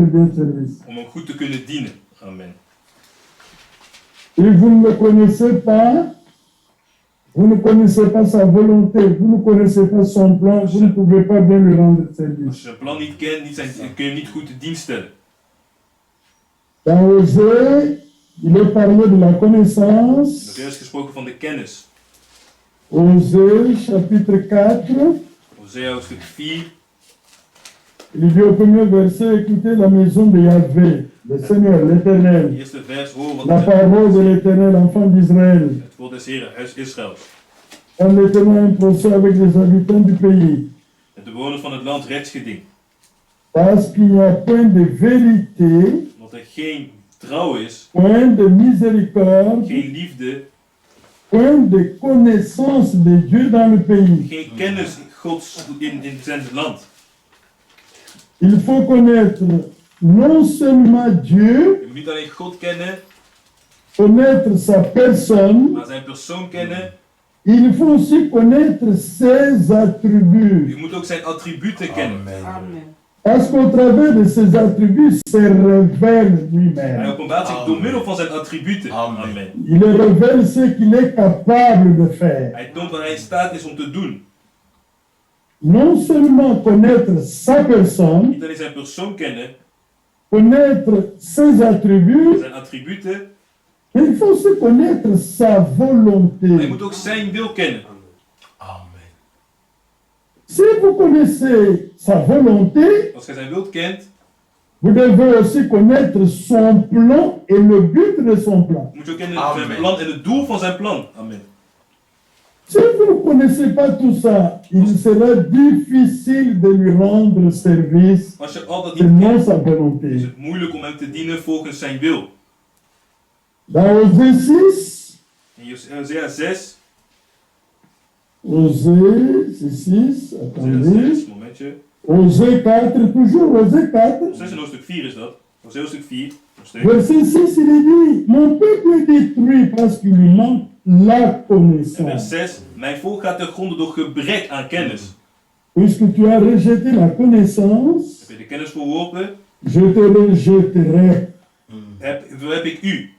bien service. om hem goed te kunnen dienen. Amen. Et vous ne le connaissez pas, vous ne connaissez pas sa volonté, vous ne connaissez pas son plan, vous ne pouvez pas bien lui rendre Als service. je zijn plan niet kent, kun je hem niet goed te dienst stellen. Dans Osée, il est parlé de la connaissance. Er is gesproken van de kennis. Osée, chapitre 4, Hosea hoofdstuk 4, il dit au premier verset, écoutez la maison de Yahvé, le Seigneur, l'Éternel, eerste vers, hoor wat la het parole de l'Éternel, enfant d'Israël. woord des Heren, huis Israël. Quand l'Éternel a un procès avec les habitants du pays, Met de bewoners van het land rechtsgeding. parce qu'il n'y a point de vérité, Omdat er geen trouw is, point de miséricorde, geen liefde, point de connaissance de Dieu dans le pays. geen kennis Gods in zijn land. Il faut connaître non seulement Dieu, Je moet niet alleen God kennen, connaître sa personne, maar zijn persoon kennen. il faut aussi connaître ses attributs. Je moet ook zijn attributen kennen. Amen. Parce qu'au travers de ses attributs, se révèle Hij lui-même. openbaart zich door middel van zijn attributen. Amen. Amen. Il révèle ce qu'il est capable de faire. Hij toont wat hij in staat is om te doen. Non seulement connaître sa personne, Niet alleen zijn persoon kennen, connaître ses attributs, zijn attributen, mais il faut aussi connaître sa maar je volonté. moet ook zijn wil kennen. Amen. Si vous connaissez sa volonté, Als je zijn wil kent, vous devez aussi connaître son plan et le but de son plan. moet je ook kennen Amen. zijn plan en het doel van zijn plan. Amen. Si vous ne connaissez pas tout ça, il sera difficile de lui rendre service Als je al dat niet selon kent, sa is volonté. het moeilijk om hem te dienen volgens zijn wil. Dans Osée 6, In Hosea 6, Osée, c'est 6, Hosea attendez, 6, momentje. Osée 4, toujours Osée 4, 6 in hoofdstuk 4 is dat. Hosea hoofdstuk 4. nog steeds. verset 6, il est dit, mon peuple est détruit parce qu'il lui manque la En vers connaissance. 6, mijn volk gaat ten gronde door gebrek aan kennis. Puisque tu as rejeté la connaissance, Heb je de kennis verworpen, je te rejetterai. heb ik u.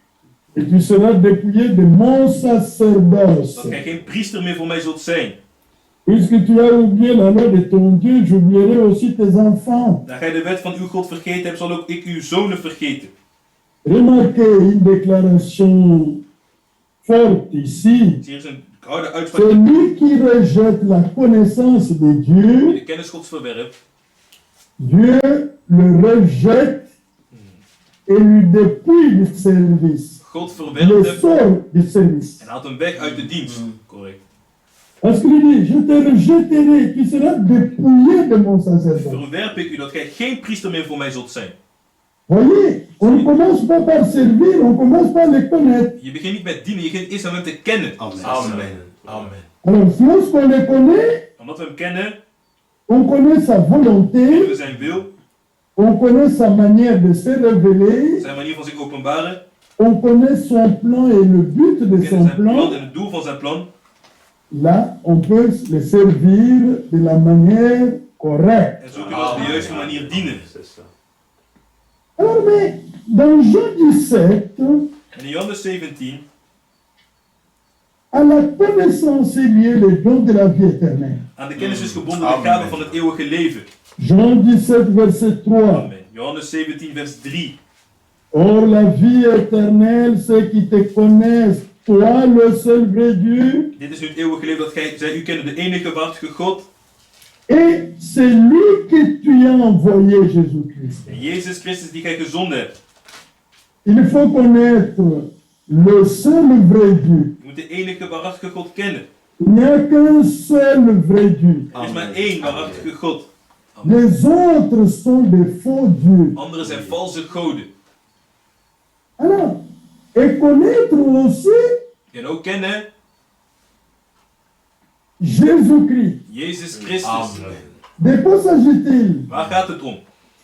Et tu seras dépouillé de mon sacerdoce. Dat gij geen priester meer voor mij zult zijn. Puisque tu as oublié la loi de ton Dieu, j'oublierai aussi tes enfants. Daar gij de wet van uw God vergeten hebt, zal ook ik uw zonen vergeten. Remarquez une déclaration forte ici. Hier is een harde uitspraak. Celui qui rejette la connaissance de Die Dieu, de kennis Gods verwerpt, Dieu le rejette et lui dépouille du service. God verwerpt Le hem sort du service. en haalt hem weg uit de dienst. Correct. Parce qu'il dit, je te rejetterai, tu seras dépouillé de mon sacerdoce. Verwerp ik u dat gij geen priester meer voor mij zult zijn. Voyez, on ne commence pas par servir, on commence par le connaître. Je begint niet met dienen, je begint eerst aan hem te kennen. Amen. Amen. Alors, lorsqu'on le connaît, Omdat we hem kennen, on connaît sa kennen volonté, we zijn wil, on connaît sa manière de se révéler, zijn manier van zich openbaren. on connaît son plan et le but We de kennen son zijn plan plan. en het doel van zijn plan. Là, on peut le servir de la manière correcte. En zo kunnen we op de juiste manier dienen. Alors, mais dans Jean 17, En in Johannes 17, à la connaissance est lié le don de la vie éternelle. aan de kennis is gebonden de gave van het eeuwige leven. Jean 17, verset 3. Amen. Johannes 17, vers 3. Or, la vie éternelle, ceux qui te connaissent, toi, le seul vrai Dieu, Dit is nu het eeuwige leven dat zij u kennen, de enige waarachtige God. et c'est lui que tu as envoyé, Jésus-Christ. En Jezus Christus die gij gezonden hebt. Il faut connaître le seul vrai Dieu. Je moet de enige waarachtige God kennen. Il n'y a qu'un seul vrai Dieu. Er is maar één waarachtige God. Les autres sont des faux dieux. Anderen zijn valse goden. Alors, et connaître aussi En ook kennen Jésus-Christ. Jezus Christus. Amen. De quoi s'agit-il? Waar gaat het om?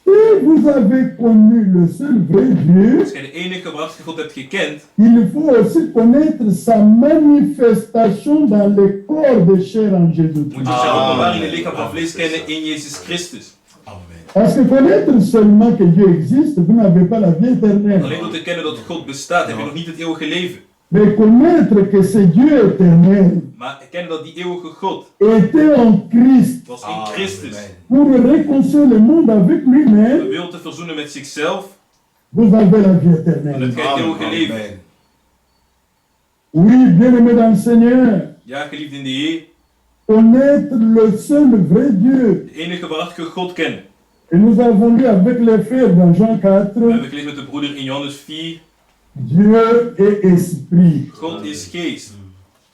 Si vous avez connu le seul vrai Dieu, Als jij de enige waarachtige God hebt gekend, il faut aussi connaître sa manifestation dans le corps de chair en moet Jésus-Christ. je zijn openbaring in het lichaam van vlees kennen in Jezus Christus. Amen. Parce que connaître seulement que Dieu existe, vous n'avez pas la vie éternelle. Alleen door te kennen dat God bestaat, heb je nog niet het eeuwige leven. Mais connaître que ce Dieu éternel Maar kennen dat die eeuwige God était en Christ was in Christus. pour réconcilier le monde avec De lui-même, wereld te verzoenen met zichzelf, vous avez la vie dan éternelle. heb jij het eeuwige leven. Amen. Oui, bien-aimé dans le Seigneur, Ja, geliefd in de Heer, connaître le seul vrai Dieu. de enige waarachtige God kennen. Et nous avons lu avec les frères dans Jean 4, We hebben gelezen met de broeder in Johannes 4. Dieu est esprit. God is geest.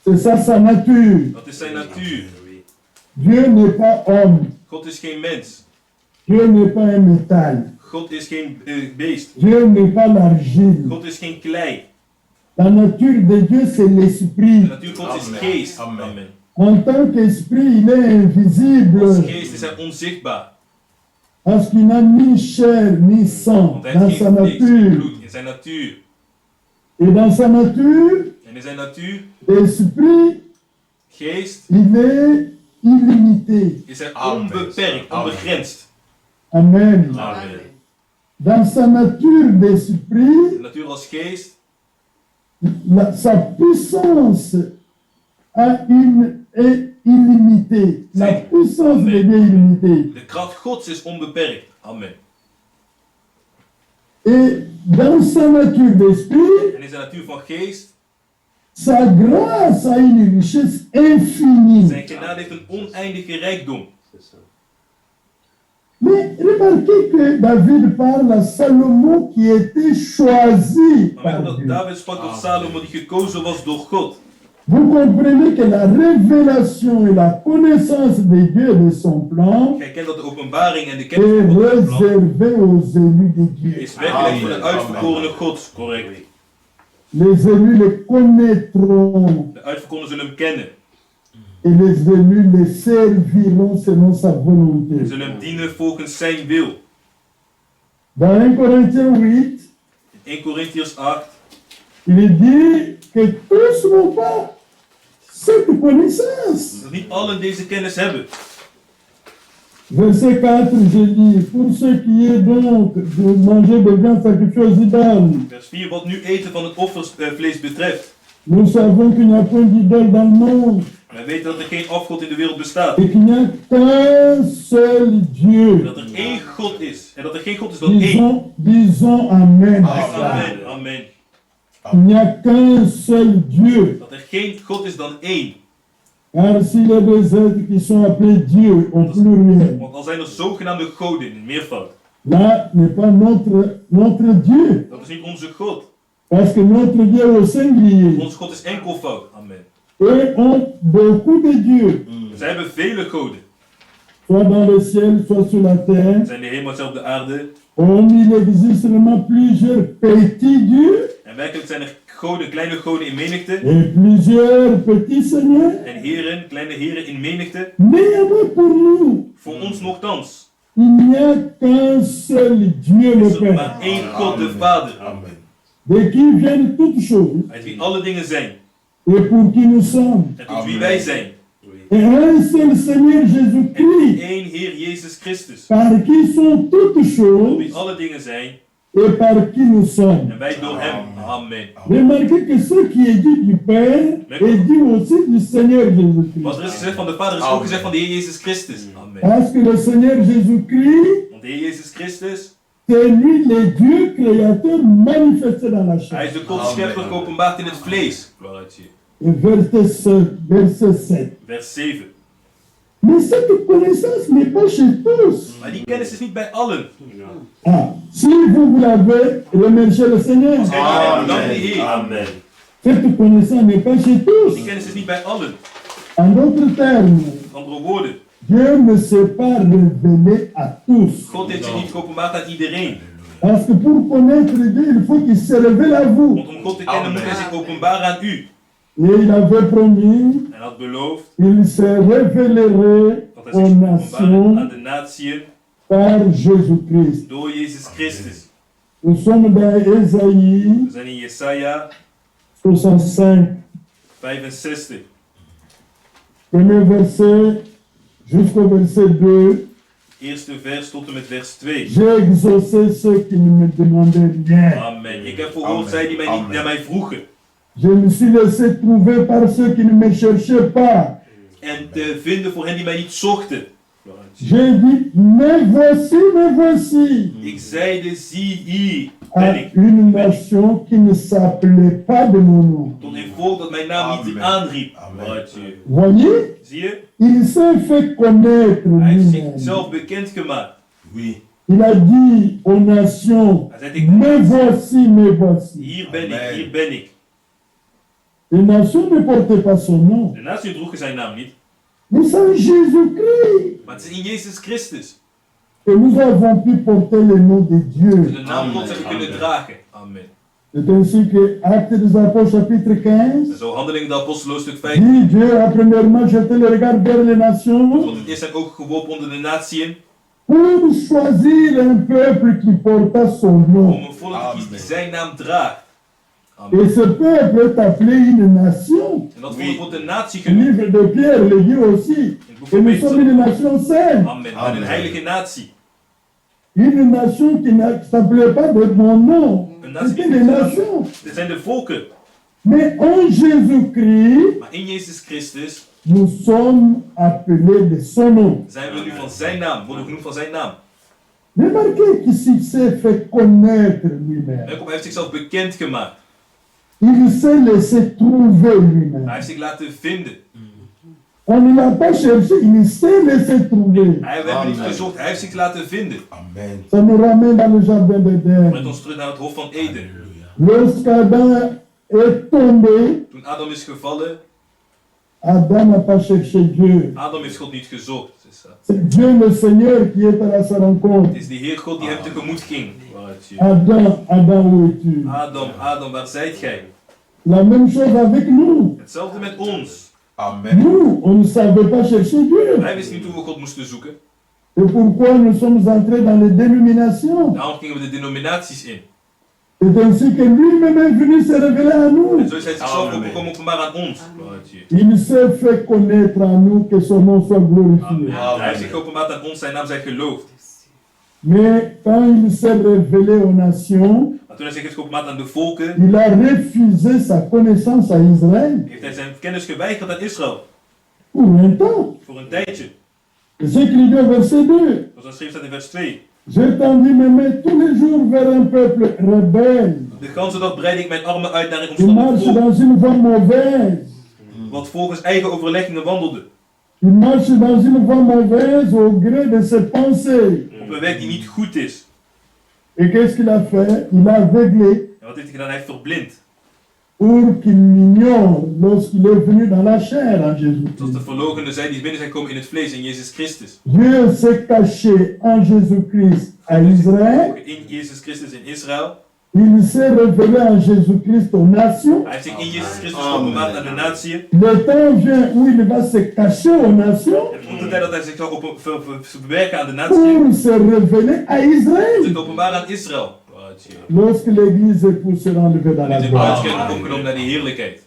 C'est ça sa nature. Dat is zijn natuur. Dieu n'est pas homme. God is geen mens. Dieu n'est pas un métal. God is geen beest. Dieu n'est pas l'argile. God is geen klei. La nature de Dieu, c'est De l'esprit. natuur Gods is Amen. geest. Amen. Amen. En tant qu'esprit, il est Als invisible. geest is hij onzichtbaar. Parce qu'il n'a ni chair ni sang Want hij dans heeft sa geen vlees, geen nature. bloed in zijn natuur. Et dans sa nature, En in zijn natuur, l'esprit, geest, il est illimité. is hij Amen. onbeperkt, Amen. onbegrensd. Amen. Amen. Dans sa nature De d'esprit, natuur als geest, sa puissance est illimitée. La puissance de Dieu est illimitée. de kracht Gods is onbeperkt. Amen. Et dans sa nature d'esprit, En in zijn natuur van geest, sa grâce a une richesse infinie. zijn genade heeft een oneindige rijkdom. Mais remarquez que David parle à Salomon qui était choisi Maar par weet dat Dieu. David sprak tot Salomo die gekozen was door God. Vous comprenez que la révélation et la connaissance de Dieu et de son plan Gij kent dat de openbaring en de est kennis van Gods plan réservée aux élus de Dieu. is weggelegd voor de uitverkorenen Gods. Correct. Les élus le connaîtront De uitverkorenen zullen hem kennen. et les élus le serviront selon sa volonté. Ze zullen hem dienen volgens zijn wil. Dans 1 Corinthiens 8, In 1 Corinthiërs 8 il est dit que tous n'ont pas cette connaissance. dat niet allen deze kennis hebben. Verset 4, je dis, pour ce qui est donc de manger de viande sacrifiée aux idoles, Vers 4, wat nu eten van het offervlees betreft. nous savons qu'il n'y a point d'idole dans le monde Wij weten dat er geen afgod in de wereld bestaat. et qu'il n'y a qu'un seul Dieu. Dat er één God is. En dat er geen God is dan één. Disons Amen. Amen. Amen. Il n'y a qu'un seul Dieu. Dat er geen God is dan één. Car s'il y a des êtres qui sont appelés Dieu au pluriel, Want al zijn er zogenaamde goden in meervoud. là n'est pas notre Dieu. Dat is niet onze God. Parce que notre Dieu est au singulier. Onze God is enkelvoud. Amen. Eux ont beaucoup de dieux, Zij hebben vele goden. soit dans le ciel, soit sur la terre. Zijn de hemel en op de aarde. Il existe seulement plusieurs petits dieux En werkelijk zijn er goden, kleine goden in menigte. et plusieurs petits seigneurs. En heren, kleine heren in menigte. Mais pour nous, Voor ons nogthans. il n'y a qu'un seul Dieu le Is er Père, maar één God, de Vader. Amen. de qui viennent toutes choses Uit wie alle dingen zijn. et pour qui nous sommes. En tot wie wij zijn. Et un seul Seigneur Jésus-Christ, Eén Heer Jezus Christus. par qui sont toutes Door choses wie alle dingen zijn. et par qui nous sommes. En wij door hem. Amen. Remarquez que ce qui est dit du Père est dit aussi du Seigneur Jésus-Christ. Wat er is gezegd van de Vader is ook gezegd van de Heer Jezus Christus. Amen. Parce que le Seigneur Jésus-Christ, Want de Heer Jezus Christus, c'est lui le Dieu créateur manifesté dans la hij chair. is de God schepper geopenbaard in het vlees. Et verset 7. Vers 7. Mais cette connaissance n'est pas chez tous. Maar die kennis is niet bij allen. Ah, si vous l'avez, remerciez le Seigneur. Kijk, dank de Heer. Amen. Cette connaissance n'est pas chez Die tous. kennis is niet bij allen. En d'autres termes, Andere woorden. Dieu ne s'est pas révélé à tous. God heeft zich niet geopenbaard aan iedereen. Parce que pour connaître Dieu, il faut qu'il se révèle à vous. Want om God te kennen moet hij zich openbaren aan u. Et il avait promis, En had beloofd il se révélerait dat hij aux zich openbaren aan nations de natieën par Jésus-Christ. door Jezus Christus. Nous sommes dans Ésaïe We zijn in Jesaja 65, 65. premier verset jusqu'au verset 2. Eerste vers tot en met vers 2. J'ai exaucé ceux qui ne me demandaient rien. Amen. Ik heb verhoord zij die mij niet naar mij vroegen. Je me suis laissé trouver par ceux qui ne me cherchaient pas. En te vinden voor hen die mij niet zochten. J'ai dit, me voici. Ik zeide, zie hier À ben ik. une nation qui ne s'appelait pas de mon nom. Tot een volk dat mijn naam niet aanriep. Voyez, Zie je? il s'est fait connaître Hij heeft lui-même. zichzelf bekendgemaakt. Oui. Il a dit aux nations, Hij zei, me voici. hier ben ik, hier ben ik. Les nations ne portaient pas son nom. De natie droegen zijn naam niet. Mais c'est Jésus-Christ Maar het is in Jezus Christus. que nous avons pu porter le nom de Dieu. De naam Gods hebben kunnen dragen. Amen. C'est ainsi que Actes des Apôtres chapitre 15 En zo Handelingen de Apostel hoofdstuk 5. dit Dieu a premièrement jeté le regard vers les nations God het eerst zijn ogen geworpen onder de natieën. pour choisir un peuple qui porta son Om nom. een volk te kiezen die zijn naam draagt. Amen. Et ce peuple est appelé une nation. En dat volk wordt een natie Le genoemd. livre de Pierre le dit aussi. Que nous sommes une nation sainte. Amen. Maar een heilige natie. Une nation qui ne s'appelait pas de mon nom. Een natie C'était die des niet nations. Dit zijn de volken. Mais en Jésus-Christ, Maar in Jezus Christus nous sommes appelés de son nom. zijn we nu van zijn naam. Worden genoemd van zijn naam. Remarquez qu'ici s'est fait connaître lui-même. Hij heeft zichzelf bekend gemaakt. Il s'est laissé trouver Hij lui-même. heeft zich laten vinden. On ne l'a pas cherché, il s'est laissé trouver. We hebben niet gezocht. Hij heeft zich laten vinden. Amen. Ça nous ramène dans le jardin d'Éden. Met ons terug naar het Hof van Eden. Lorsqu'Adam est tombé, Toen Adam is gevallen, Adam n'a pas cherché Dieu. Adam heeft God niet gezocht. C'est Dieu le Seigneur qui est à sa rencontre. Het is de Heer God die hem tegemoet ging. Adam, Adam, où es-tu? Adam, Adam, waar zijt gij? La même chose avec nous. Hetzelfde met ons. Amen. Nous, on ne savait pas chercher Dieu. Wij wisten niet hoe we God moesten zoeken. C'est pourquoi nous sommes entrés dans les dénominations. Daarom gingen we de denominaties in. C'est ainsi que lui-même est venu se révéler à nous. En zo is hij zichzelf ook gekomen openbaar aan ons. Il s'est fait connaître à nous, que son nom soit glorifié. Hij heeft zich geopenbaard aan ons, zijn naam zij geloofd. Mais quand il s'est révélé aux nations, Maar toen hij zich heeft geopenbaard aan de volken, il a refusé sa connaissance à Israël heeft hij zijn kennis geweigerd aan Israël. pour un temps. Voor een tijdje. C'est ce qu'il dit au verset 2. Zoals dan schreef staat in vers 2. J'ai tendu mes mains tous les jours vers un peuple rebelle. De ganse dag breidde ik mijn armen uit naar een Il marche omstandig volk, dans une voie mauvaise. wat volgens eigen overleggingen wandelde. Il marche dans une voie mauvaise au gré de ses pensées. Op een weg die niet goed is. Et qu'est-ce qu'il a fait? Il a aveuglé En wat heeft hij gedaan? Hij heeft verblind. pour qu'il m'ignore lorsqu'il est venu dans la chair en Jésus. Zoals de verloochenen zijn die binnen zijn gekomen in het vlees, in Jezus Christus. Dieu s'est caché en Jésus-Christ à Israël. In Jezus Christus in Israël. Il s'est révélé en Jésus-Christ aux nations. Hij heeft zich in Jezus Christus geopenbaard aan de natie. Le temps vient où il va se cacher aux nations Het komt de tijd dat hij zich zal bewerken aan de natie. pour se révéler à Israël. Zich openbaren aan Israël. Lorsque l'Église est pour se enlever dans la En de gloire. uitkering wordt opgenomen naar de heerlijkheid.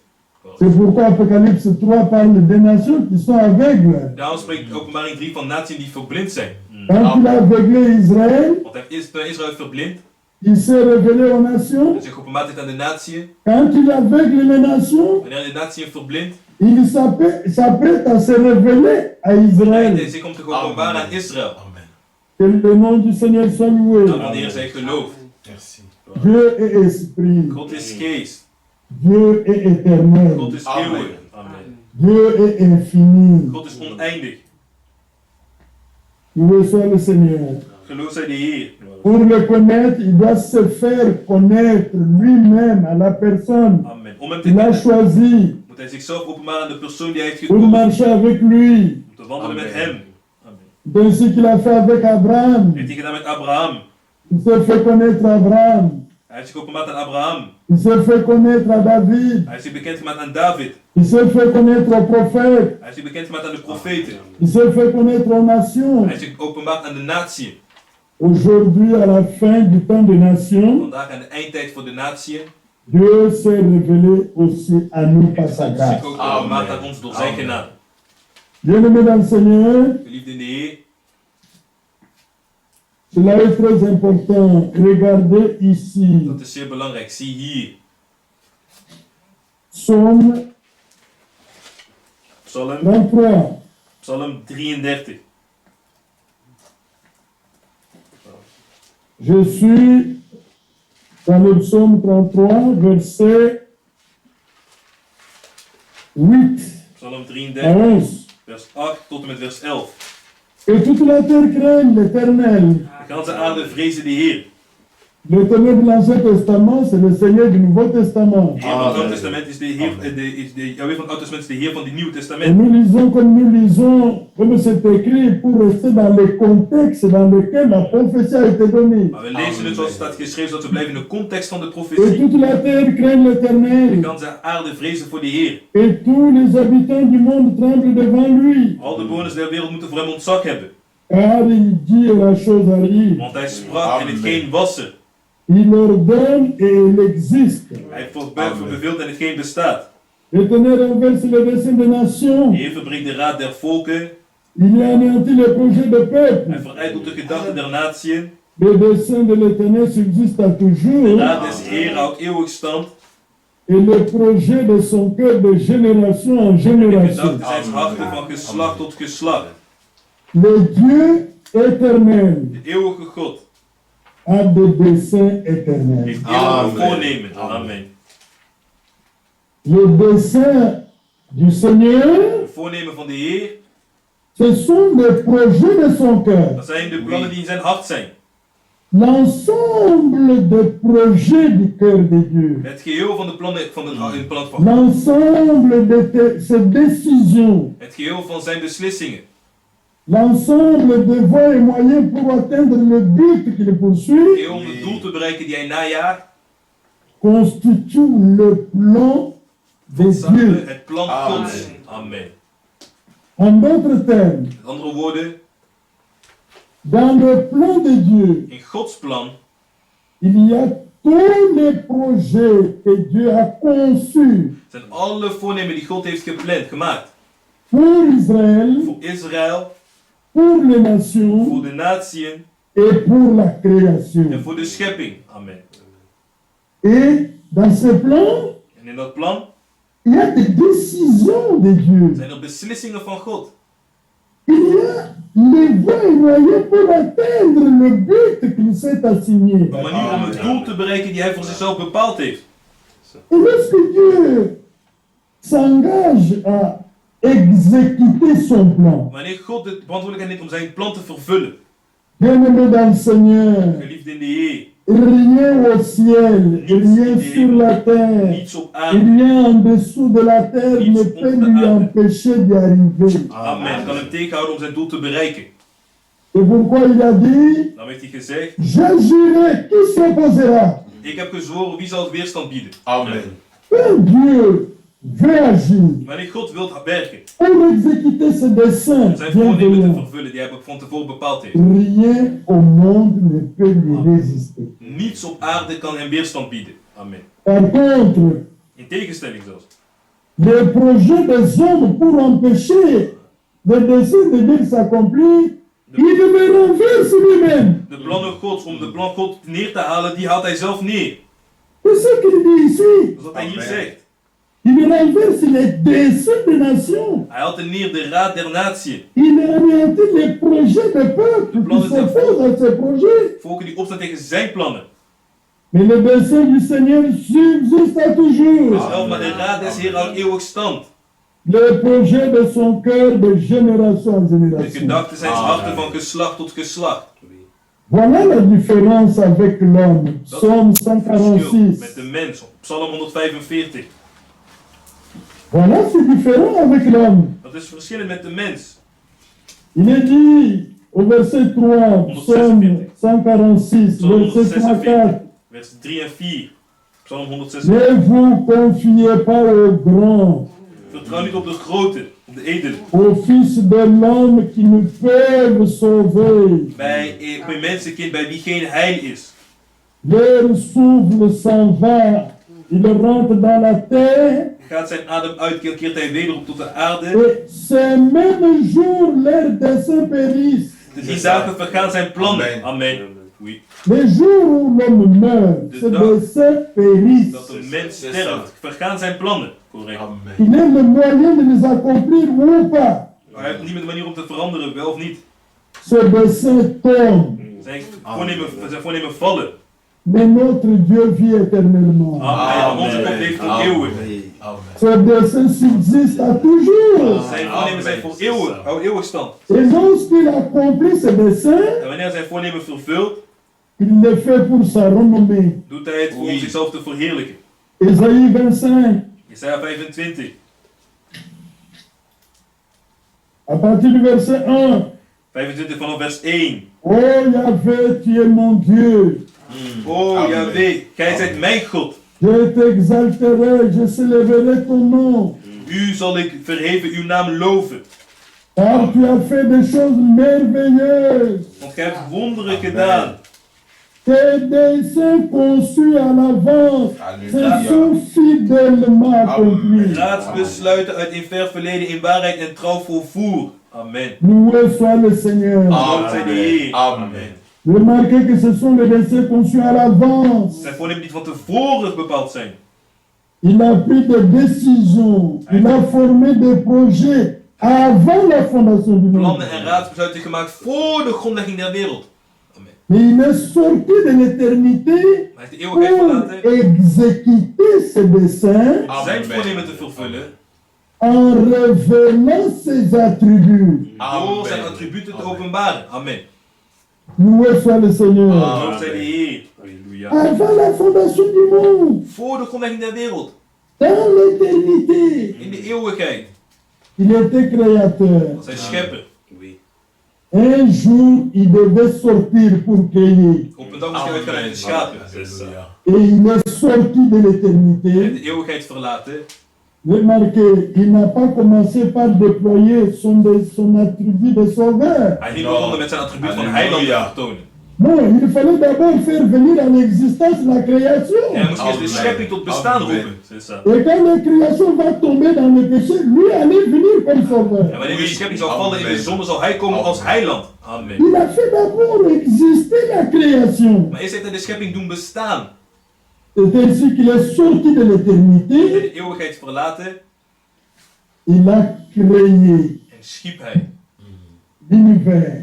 C'est pourquoi Apocalypse 3 parle des nations qui sont aveugles. Daarom spreekt openbaring 3 van naties die verblind zijn. Quand il a aveuglé Israël, Want hij is Israël verblind. il s'est révélé aux nations. En zich openbaard heeft aan de natie. Quand il aveugle les nations, Wanneer de natie verblind, il s'apprête à se révéler à hij Israël. zich om te openbaren aan Israël. Que le nom du Seigneur soit loué. Dan wanneer zij gelooft. Merci. Dieu est esprit. God is geest. Dieu est éternel. God is Amen. eeuwig. Amen. Dieu est infini. God is oneindig. Loué soit le Seigneur. Geloof zij de Heer. Pour le connaître, il doit se faire connaître lui-même à la personne Amen. Om hem te qu'il a kennen choisi moet hij zichzelf openbaren aan de persoon die hij heeft pour gekozen. marcher avec lui. Om te wandelen met hem. Ainsi qu'il a fait avec Abraham. Heeft hij gedaan met Abraham. Il s'est fait connaître à Abraham. Hij heeft zich openbaard aan Abraham. Il s'est fait connaître à David. Hij heeft zich bekendgemaakt aan David. Il s'est fait connaître aux prophètes. Hij heeft zich bekendgemaakt aan de profeten. Il s'est fait connaître aux nations. Hij heeft zich openbaard aan de natie. Aujourd'hui, à la fin du temps des nations, Vandaag aan de eindtijd voor de natie. Dieu s'est révélé aussi à nous par sa Heeft grâce. zich ook openbaard aan ons door zijn genade. Bien-aimés dans le Seigneur, Geliefde in de Heer. cela est très important. Regardez ici, Dat is zeer belangrijk. Zie hier. Psaume Psalm, 33. Psalm 33. Je suis dans le psaume 33, verset 8 Psalm à 33, 11. vers 8 tot en met vers 11. Et toute la terre craint l'Éternel. De ganse aarde vrezen de Heer. L'Éternel de l'Ancien Testament, c'est le Seigneur du Nouveau Testament. De Heer van het Oude Testament is de Heer, Yahweh van het Oude Testament is de Heer van het Nieuwe Et Testament. nous lisons, comme c'est écrit, pour rester dans le contexte dans lequel la prophétie a été donnée. Maar we lezen het zoals het staat geschreven, zodat we blijven in de context van de Et profetie. toute la terre craint De l'Éternel. ganse aarde vrezen voor de Heer. Et tous les habitants du monde tremblent devant lui. Al de bewoners der wereld moeten voor hem ontzag hebben. Car il dit et la chose arrive. Want hij sprak en hetgeen was er. Il ordonne et il existe. Hij beveelt en hetgeen bestaat. L'Éternel renverse les desseins des nations. De Heer verbreekt de raad der volken. Il anéantit les projets des peuples. Hij verijdelt de gedachten der natieën. Les desseins de l'Éternel subsistent à De toujours. raad des Heer houdt eeuwig stand. Et les projets de son cœur de génération en De génération. gedachten zijn harten van geslacht tot geslacht. Le Dieu éternel De eeuwige God a des desseins éternels. heeft eeuwige voornemen. Amen. Les desseins du Seigneur, De voornemen van de Heer, ce sont des projets de son cœur. dat zijn de plannen die in zijn hart zijn. l'ensemble des projets du cœur de Dieu, Het geheel van de plannen van het plan van God. l'ensemble de ses décisions, Het geheel van zijn beslissingen. l'ensemble des voies et moyens pour atteindre le but qu'il Het poursuit, geheel om het doel te bereiken die hij najaagt. constitue le plan de Dieu. Samen het plan Amen. Gods. Amen. En d'autres termes, Met andere woorden, dans le plan de Dieu, in Gods plan il y a tous les projets que Dieu a conçus zijn alle voornemen die God heeft gepland, gemaakt. pour Israël, Voor Israël, pour les nations voor de natieën et pour la création. en voor de schepping. Amen. Et dans ce plan, En in dat plan il y a des décisions de Dieu. zijn er beslissingen van God. Il y a les voies et moyens pour atteindre le but qu'il s'est assigné. Een manier om het doel te bereiken die hij voor zichzelf bepaald heeft. Et lorsque Dieu s'engage à exécuter son plan, Wanneer God de verantwoordelijkheid neemt om zijn plan te vervullen. bien-aimé dans le Seigneur, Geliefd in de Heer. rien au ciel, rien sur la terre, Niets op aarde. rien en dessous de la terre ne peut lui empêcher d'y arriver. Amen. Kan hem tegenhouden om zijn doel te bereiken. C'est pourquoi il a dit, Dan heeft hij gezegd, j'agirai, qui s'opposera? ik heb gezworen, wie zal het weerstand bieden? Amen. Quand Dieu veut agir Wanneer God wil werken, pour exécuter ses desseins zijn voornemen te bienveillants, vervullen die hij van tevoren bepaald heeft. rien au monde ne peut lui résister. Niets op aarde kan hem weerstand bieden. Amen. Par contre, In tegenstelling zelfs. les projets des hommes pour empêcher le dessein de Dieu de s'accomplir, il le renverse lui-même. De plannen Gods om de plan God neer te halen, die haalt hij zelf neer. C'est ce qu'il dit ici. Dat is wat hij hier Amen. zegt. Il renverse les desseins des nations. Hij haalt er neer de raad der natie. Il anéantit les projets des peuples qui s'opposent à ces projets. Volken die opstaan tegen zijn plannen. Mais le dessein du Seigneur subsiste toujours. Wel, maar de raad des Heer houdt eeuwig stand. Le projet de son cœur de génération en De génération. gedachten zijn harten van geslacht tot geslacht. Voilà la différence avec l'homme. Psaume Verschil 146. met de mens. Psalm 145. Voilà, c'est différent avec l'homme. Dat is verschillend met de mens. Il est dit au verset 3, Psaume 146, Psalm verset 3 à 4. 146, vers 3 en 4. Psalm 146. Ne vous confiez pas aux grands, Vertrouw niet op de grote, op de edelen. aux fils de l'homme qui nous peuvent sauver. Bij mensenkind bij wie geen heil is. Leur souffle s'en va, il rentre dans la terre, Gaat zijn adem uit, keert hij weer op tot de aarde. et ces mêmes jours, leurs desseins périssent. De 3 dagen vergaan zijn plannen. Amen. Amen. Oui. Les jours où l'homme meurt, ses desseins périssent. Dat een mens sterft, vergaan zijn plannen. Correct. Amen. Il est le moyen de les accomplir ou pas. Maar hij heeft niet met de manier om te veranderen, wel of niet. Ses desseins tombent, Zijn voornemen vallen. mais notre Dieu vit éternellement. Amen. Onze God leeft tot eeuwig. Amen. Ses desseins subsistent à toujours. Zijn voornemen zijn voor eeuwig, houden eeuwig stand. Et lorsqu'il accomplit ses desseins, En wanneer hij zijn voornemen vervult, il le fait pour sa renommée. doet hij het voor om zichzelf te verheerlijken. Ésaïe 25, Jesaja 25, à partir du verset 1. 25 vanaf vers 1. Oh Yahvé, tu es mon Dieu. Oh Amen. Yahweh, gij zijt mijn God. Je t'exalterai, je célébrerai ton nom. U zal ik verheven uw naam loven. Car tu as fait des choses merveilleuses. Want gij hebt wonderen gedaan. Tes desseins conçus à l'avance se Alléluia. sont fidèlement accomplis. Raadsbesluiten uit een ver verleden in waarheid en trouw volvoer. Amen. Loué soit le Seigneur. Amen. Amen. Remarquez que ce sont les desseins conçus à l'avance. Zijn voornemen die van tevoren bepaald zijn. Il a pris des décisions. Il a formé des projets avant la fondation du monde. Plannen en raadsbesluiten gemaakt voor de grondlegging der wereld. Amen. Mais il est sorti de l'éternité Hij heeft de eeuwigheid pour verlaten exécuter ses desseins om zijn voornemen te vervullen. en révélant ses attributs. Door zijn attributen te openbaren. Amen. Loué soit le Seigneur. Geloof zij de Heer. Halleluja. Avant la fondation du monde, Voor de grondlegging der wereld. dans l'éternité, In de eeuwigheid. il était créateur. Was hij schepper. Un jour, il devait sortir pour créer. Op een dag moest hij uitgaan uit de schapen. Et il est sorti de Hij l'éternité. heeft de eeuwigheid verlaten. Remarquez, il n'a pas commencé par déployer son attribut de sauveur. Hij is niet begonnen met zijn attribuut van heiland te vertonen. Non, il fallait d'abord faire venir en existence la création. Hij moest eerst de schepping tot bestaan roepen. Et quand la création va tomber dans le péché, lui allait venir comme sauveur. En wanneer die schepping zal vallen in de zonde, zal hij komen als heiland. Amen. Il a fait d'abord exister la création. Maar eerst heeft hij de schepping doen bestaan. C'est ainsi qu'il est sorti de Hij heeft l'éternité. de eeuwigheid verlaten Il a créé en schiep hij l'univers,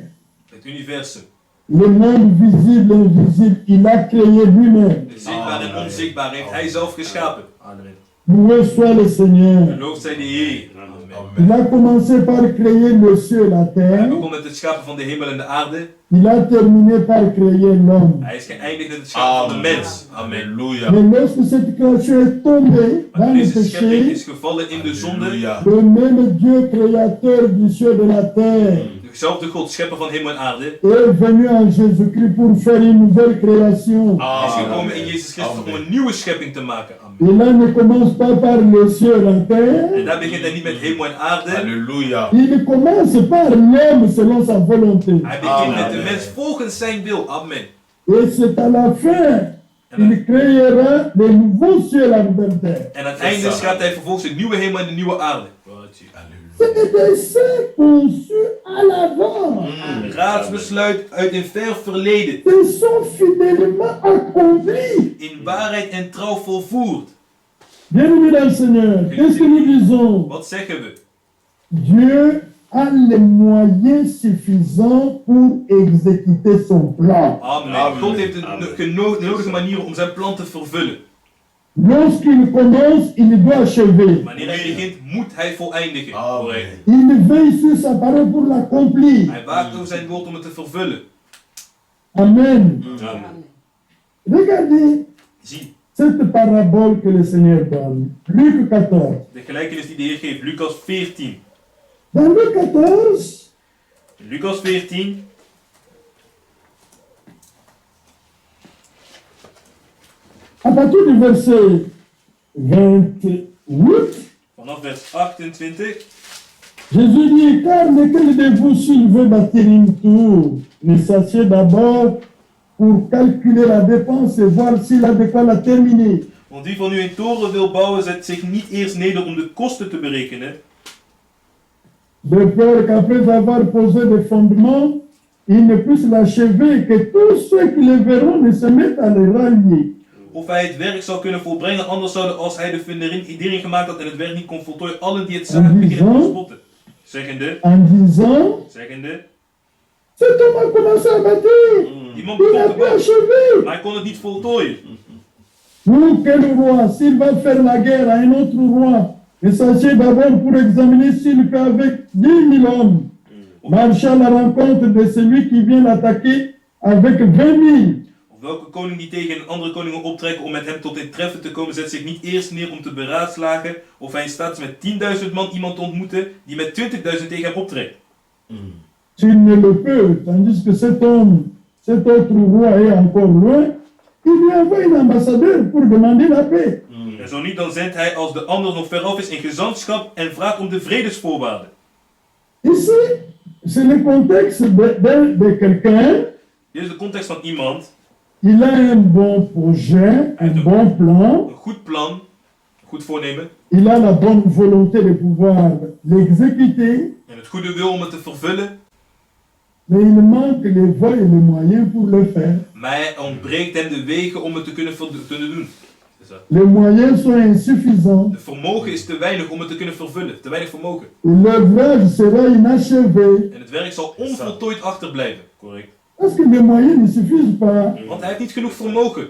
het universum. le monde visible et invisible. Il a créé lui-même. De zichtbare en onzichtbare heeft hij zelf geschapen. Amen. Loué soit le Seigneur. Geloof zij de Heer. Amen. Il a commencé par créer le ciel et la Hij terre. begon met het schapen van de hemel en de aarde. Il a terminé par créer l'homme. Hij is geëindigd met het schapen van de mens. Amen. Alléluia. Mais lorsque cette création est tombée Maar dans toen le deze schepping péché, is gevallen in de zonde, Alléluia. le même Dieu créateur du ciel et de la terre dezelfde God, schepper van hemel en aarde, est venu en Jésus-Christ pour faire une nouvelle création. is gekomen in Jezus Christus om een nieuwe schepping te maken. Amen. Et là ne commence pas par le ciel et la En terre. daar begint hij niet met hemel en aarde. Alléluia. Il commence par l'homme selon sa volonté. Hij begint met de Amen. mens volgens zijn wil. Amen. Et c'est à la fin qu'il créera les nouveaux cieux et la nouvelle terre. En aan het einde schaapt hij vervolgens een nieuwe hemel en een nieuwe aarde. C'est des desseins conçus à l'avance. Een raadsbesluit uit een ver verleden. Ils sont fidèlement accomplis. In waarheid en trouw volvoerd. Bien-aimés dans le Seigneur, qu'est-ce que nous disons? Wat zeggen we? Dieu a les moyens suffisants pour exécuter son plan. Amen. Amen. God heeft de nodige manieren om zijn plan te vervullen. Lorsqu'il commence, il doit achever. Wanneer hij begint, moet hij voleindigen. Amen. Correct. Il veille sur sa parole pour l'accomplir. Hij waakt over zijn woord om het te vervullen. Amen. Amen. Regardez Zie, cette parabole que le Seigneur donne. Luc 14. de gelijkenis die de Heer geeft. Lucas 14. Dans Luc 14, Lucas 14. à partir du verset 28, Vanaf vers 28. Jésus dit, car lequel de vous, s'il veut bâtir une tour, ne s'assied d'abord pour calculer la dépense et voir s'il a de quoi la terminer. Want wie van u een toren wil bouwen, zet zich niet eerst neder om de kosten te berekenen. De peur qu'après avoir posé des fondements, il ne puisse l'achever et que tous ceux qui le verront ne se mettent à le rallier. Of hij het werk zou kunnen volbrengen, anders zouden als hij de fundering gemaakt had en het werk niet kon voltooien, allen die het zagen beginnen te spotten. Zeggende, Zeggende, cet homme a commencé à bâtir, iemand il begon a te pu bouwen, achever. maar hij kon het niet voltooien. Ou quel roi, s'il va faire la guerre à un autre roi, ne s'assied d'abord pour examiner s'il peut avec 10 000 hommes marcher à la rencontre de celui qui vient l'attaquer avec 20 000. Of welke koning die tegen een andere koning wil optrekken om met hem tot een treffen te komen, zet zich niet eerst neer om te beraadslagen of hij in staat is met 10.000 man iemand te ontmoeten die met 20.000 tegen hem optrekt. S'il ne le peut, tandis que cet homme, cet autre roi est encore loin, il lui envoie un ambassadeur pour demander la paix. En zo niet, dan zendt hij als de ander nog veraf is in gezantschap en vraagt om de vredesvoorwaarden. Ici, c'est le contexte de quelqu'un. Dit is de context van iemand, Il a un bon projet, un bon plan. een goed plan, een goed voornemen Il a la bonne volonté de pouvoir l'exécuter, en het goede wil om het te vervullen, mais il manque les voies et les moyens pour le faire. maar hij ontbreekt hem de wegen om het te kunnen doen. Les moyens sont insuffisants. De vermogen is te weinig om het te kunnen vervullen, te weinig vermogen. Et l'œuvre sera inachevé. En het werk zal onvoltooid achterblijven. Correct. Parce que les moyens ne suffisent pas. Want hij heeft niet genoeg vermogen.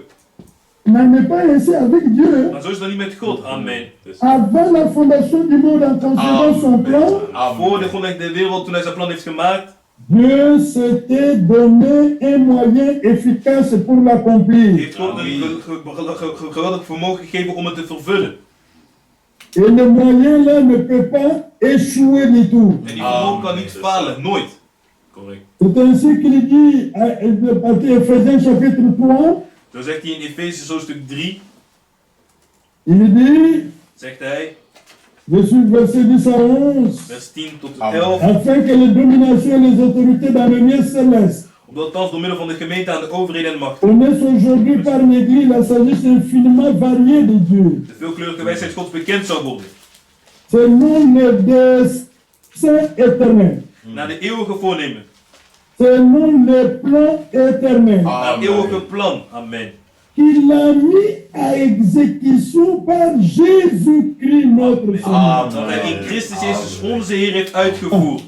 Il n'en est pas ainsi avec Dieu. Maar zo is het dan niet met God. Amen. Avant la fondation du monde, en concevant son plan, Voor de grondlegging der wereld, toen hij zijn plan heeft gemaakt, Dieu s'était donné un moyen efficace pour Hij l'accomplir. heeft God een geweldig vermogen gegeven om het te vervullen. Et le moyen-là ne peut pas échouer du tout. En die vermogen kan niet falen, nooit. Correct. C'est ainsi qu'il dit à Éphésiens chapitre 3, Zo zegt hij in Efesiërs hoofdstuk 3, il dit, zegt hij, je suis verset 10 à 11, vers 10 tot Amen. 11, afin que les dominations et les autorités dans le lieu céleste opdat thans door middel van de gemeente aan de overheden en macht connaissent aujourd'hui par l'Église la sagesse infiniment variée de Dieu, de veelkleurige wijsheid Gods bekend zou worden. selon le dessein éternel, Naar de eeuwige voornemen, selon le plan éternel, naar het eeuwige plan. Amen. qu'il a mis à exécution par Jésus-Christ notre Seigneur. Dat hij in Christus Jezus onze Heer heeft uitgevoerd.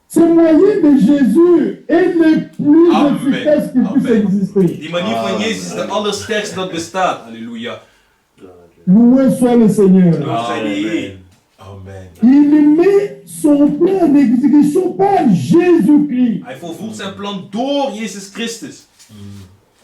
Ce moyen de Jésus est le plus Amen. efficace qui puisse Amen. exister. Die manier van Jezus is de allersterkste dat bestaat. Halleluja. Loué soit le Seigneur. Loof zij de Heer. Amen. Il met son plan en exécution par Jésus-Christ. Hij volvoert zijn plan door Jezus Christus.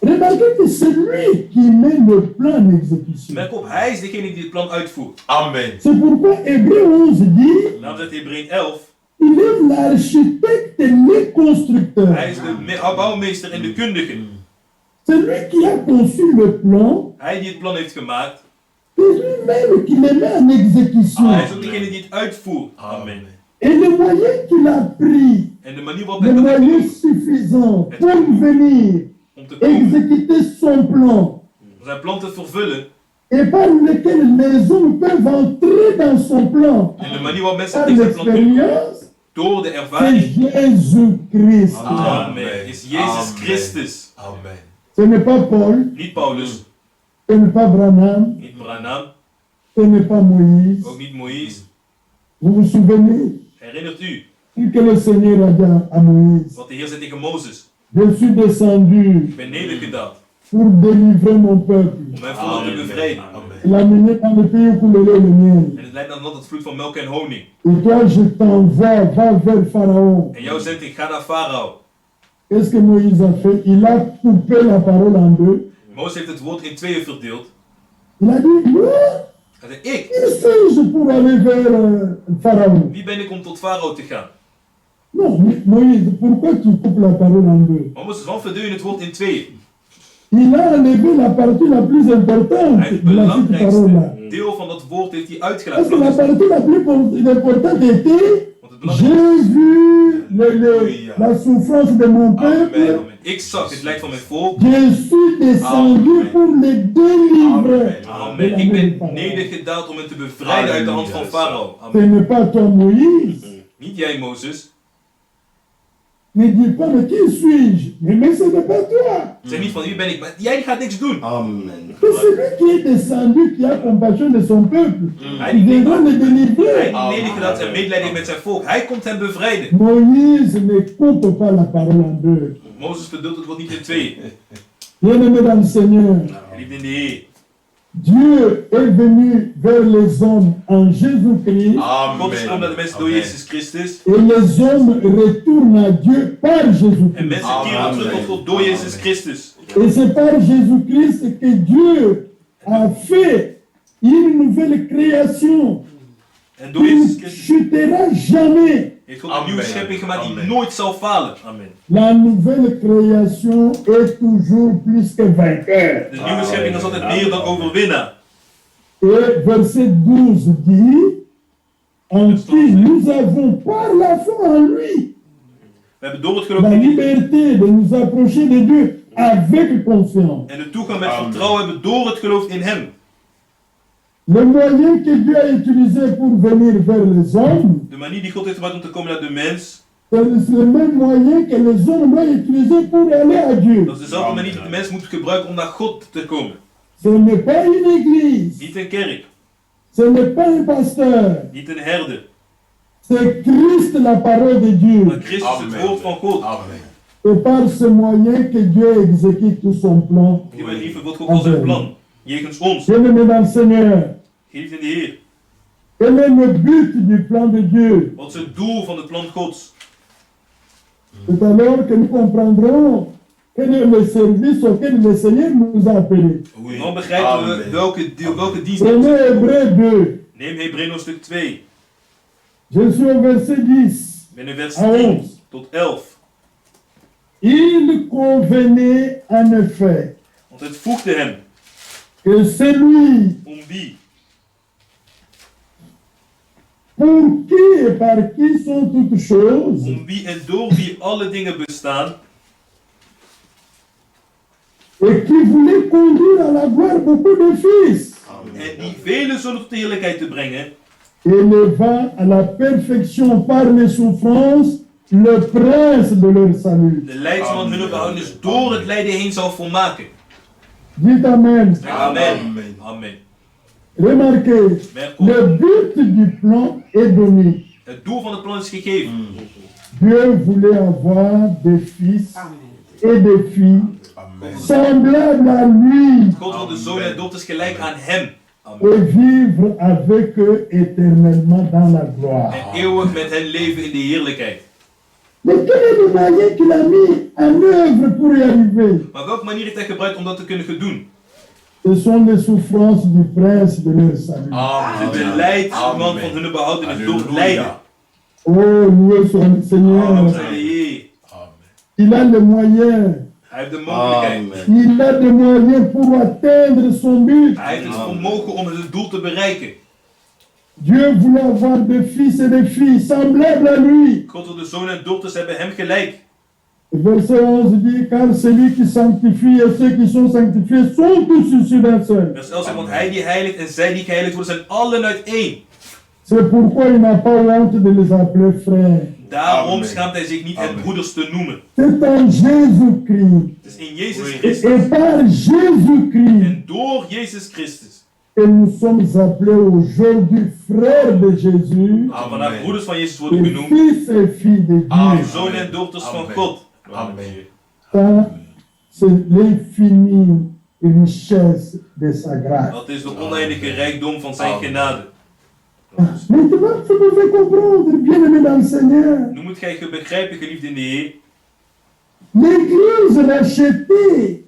Remarquez que c'est lui qui met le plan en exécution. Merk op, hij is degene die het plan uitvoert. Amen. C'est pourquoi Hébreu 11 dit, Daarom zegt Hebreeën 11, il est l'architecte et le constructeur. hij is de bouwmeester en de kundige. C'est lui qui a conçu le plan, Hij die het plan heeft gemaakt. c'est lui-même qui le met en exécution. Hij is ook degene die het uitvoert. Amen. Et le moyen qu'il a pris, En de manier waarop le hij dat heeft moyen genomen suffisant pour venir om te komen, exécuter son plan, om zijn plan te vervullen. et par lequel les hommes peuvent entrer dans son plan En de manier waarop mensen par in zijn plan kunnen komen, l'expérience, door de c'est ervaring. Jésus-Christ. Amen. Is Jezus Amen. Christus. Amen. Ce n'est pas Paul, Niet Paulus, ce n'est pas Branham, niet Branham, ce n'est pas Moïse. ook niet Moïse. Vous vous souvenez Herinnert u ce que le Seigneur a dit à Moïse? wat de Heer zei tegen Mozes? Je suis descendu Ik ben nedergedaald pour délivrer mon peuple. om mijn volk te bevrijden. Il a mené dans le pays où coule le lait et le miel. En het leidt naar een land dat vloeit van melk en honing. Et toi, je t'envoie, va vers Pharaon. En jou zend ik, ga naar Farao. Qu'est-ce que Moïse a fait? Il a coupé la parole en deux. Mozes heeft het woord in tweeën verdeeld. Il a dit, moi, Hij zei, ik, qui suis-je pour aller vers Pharaon? wie ben ik om tot Farao te gaan? Non, mais Moïse, pourquoi tu coupes la parole en deux? Maar Mozes, waarom verdeel je het woord in tweeën? Il a enlevé la partie la plus importante Hij heeft het de la petite parole-là. belangrijkste deel van dat woord heeft hij Parce uitgelaten. que la partie la plus importante était, Want het belangrijkste j'ai vu la souffrance de mon peuple. Amen. Ik zag het lijf van mijn volk. Je suis descendu pour les délivrer. Amen. Ik ben nedergedaald om hen te bevrijden uit de hand van Farao. Ce Amen. n'est pas toi, Moïse. Niet jij, Mozes. Ne dis pas, mais qui suis-je? Mais ce n'est pas toi. Zeg niet van wie ben ik, maar jij gaat niks doen. Amen. C'est celui qui est descendu, qui a compassion de son peuple. Hij Il die devrait le délivrer. Hij die nedergedaald zijn medelijden met zijn volk. Hij komt hen bevrijden. Moïse ne coupe pas la parole en deux. Mozes verdeelt het woord niet in tweeën. Bien-aimé dans le Seigneur, Geliefde in de Heer. Dieu est venu vers les hommes en Jésus-Christ God is gekomen naar de mensen door Jezus Christus. et les hommes retournent à Dieu par En Jésus-Christ. mensen keren terug tot God door Jezus Christus. Et c'est par Jésus-Christ que Dieu a fait une nouvelle création En door qui Jezus ne Christus chutera jamais. heeft God een nieuwe Amen. schepping gemaakt die Amen. nooit zal falen. Amen. La nouvelle création est toujours plus que vainqueur. De nieuwe schepping is altijd meer dan overwinnaar. Et verset 12 dit, en qui nous avons par la foi en lui We hebben door het geloof la in liberté de nous approcher de Dieu avec confiance. en de toegang met vertrouwen hebben door het geloof in Hem. Le moyen que Dieu a utilisé pour venir vers les hommes, De manier die God heeft gebruikt om te komen naar de mens, c'est le même moyen que les hommes doivent utiliser pour aller à Dieu. dat is dezelfde manier die de mens moet gebruiken om naar God te komen. Ce n'est pas une église, Niet een kerk, ce n'est pas un pasteur, niet een herder, c'est Christ la parole de Dieu. maar Christus het woord van God. Amen. Et par ce moyen que Dieu exécute tout son plan. Op die manier vervult God al zijn plan, jegens ons. Bien-aimé dans le Seigneur, Geliefde in de Heer, quel est le but du plan de Dieu? wat is het doel van het plan Gods? C'est alors que nous comprendrons quel est le service auquel le Seigneur nous a appelés. Oui. Dan begrijpen we welke dienst Prenez Hébreux 2. Neem Hebreeën hoofdstuk 2. Je suis au verset 10. Ik ben in vers Ah, 10 tot 11. Il convenait en effet Want het voegde hem que celui om wie pour qui et par qui sont toutes choses, om wie en door wie alle dingen bestaan, et qui voulait conduire à la gloire beaucoup de fils, en die velen zullen tot de heerlijkheid te brengen, élevant à la perfection par les souffrances le prince de leur salut. de leidsman hun behouders door het lijden heen zal volmaken. Dites Amen. Amen. Amen. Remarquez, Merk op, le but du plan est donné. het doel van het plan is gegeven. Dieu voulait avoir des fils et des filles semblables à lui God wil de zonen en dochters gelijk aan hem. Amen. et vivre avec eux éternellement dans la gloire. En eeuwig met hen leven in de heerlijkheid. Mais quel est le moyen qu'il a mis en œuvre pour y arriver? Maar welke manier heeft hij gebruikt om dat te kunnen doen? Ce sont les souffrances du prince de leur salut. De leidsman van hun behoudenis door het lijden. Oh, loué soit le Seigneur. Zij de Heer. Il a les moyens. Hij heeft de mogelijkheid. Il a des moyens pour atteindre son but. Hij heeft het vermogen om het doel te bereiken. Dieu voulait avoir des fils et des filles semblables à lui. God wil de zonen en dochters hebben hem gelijk. Verset 11 dit, car celui qui sanctifie et ceux qui sont sanctifiés sont tous issus d'un seul. Vers 11 zegt, want hij die heiligt en zij die geheiligd worden zijn allen uit één. C'est pourquoi il n'a pas honte de les appeler frères. Daarom schaamt hij zich niet het broeders te noemen. C'est en Jésus-Christ Het is in Jezus et Christus par Jésus-Christ en door Jezus Christus. que nous sommes appelés aujourd'hui frères de Jésus Dat we vandaag broeders van Jezus worden et genoemd. fils et filles de Dieu. Zonen en dochters van God. Ça, c'est l'infinie richesse de sa grâce. Dat is de oneindige rijkdom van zijn genade. Maintenant, vous pouvez comprendre, bien-aimés dans le Seigneur, Nu moet gij begrijpen, geliefd in de Heer. l'Église rachetée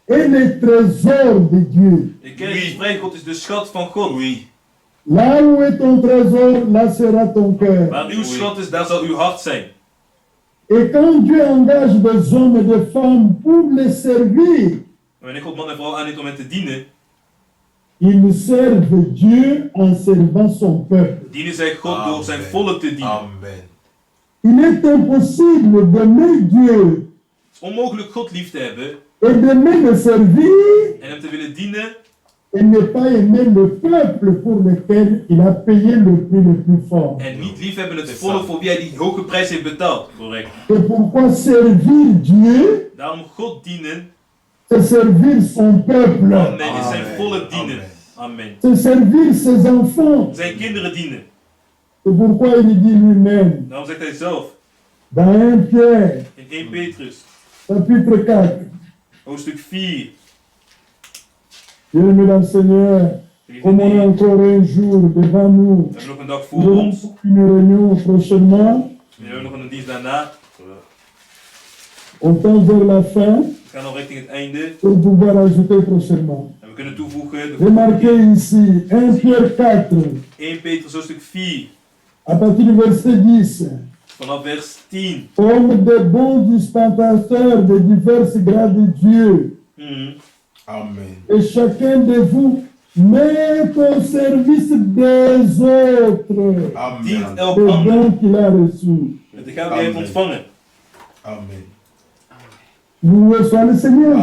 est le trésor de Dieu. De kerk die vrij God is de schat van God. Là où est ton trésor, là sera ton cœur. Waar uw schat is, daar zal uw hart zijn. Et quand Dieu engage des hommes et des femmes pour les servir, En wanneer God man en vrouw aanneemt om hen te dienen, ils servent Dieu en servant son peuple. dienen zij God door zijn volk te dienen. Il est impossible d'aimer Dieu Het is onmogelijk God lief te hebben et d'aimer le servir en hem te willen dienen et ne pas aimer le peuple pour lequel il a payé le prix le plus fort. en niet lief hebben het volk voor wie hij die hoge prijs heeft betaald. Correct. C'est pourquoi servir Dieu, Daarom God dienen, c'est servir son peuple, amen, is zijn volk dienen. Amen. c'est servir ses enfants. Zijn kinderen dienen. C'est pourquoi il dit lui-même Daarom zegt hij zelf dans 1 Pierre, in 1 Petrus, chapitre 4, hoofdstuk 4. bien-aimés dans le Seigneur, comme on a encore un jour devant nous, We hebben nog een dag nous voor aurons ons. une réunion prochainement, We hebben nog een dienst daarna. on tend vers la fin We gaan al richting het einde. pour pouvoir ajouter prochainement. En we kunnen toevoegen de Remarquez ici, 1 Pierre 4, 1 Petrus hoofdstuk 4. à partir du verset 10. Vanaf vers 10. Comme des bons dispensateurs de diverses grâces de Dieu, et chacun de vous met au service des autres Dient elk le ander don qu'il a reçu. met de gave die hij heeft ontvangen. Loué soit le Seigneur.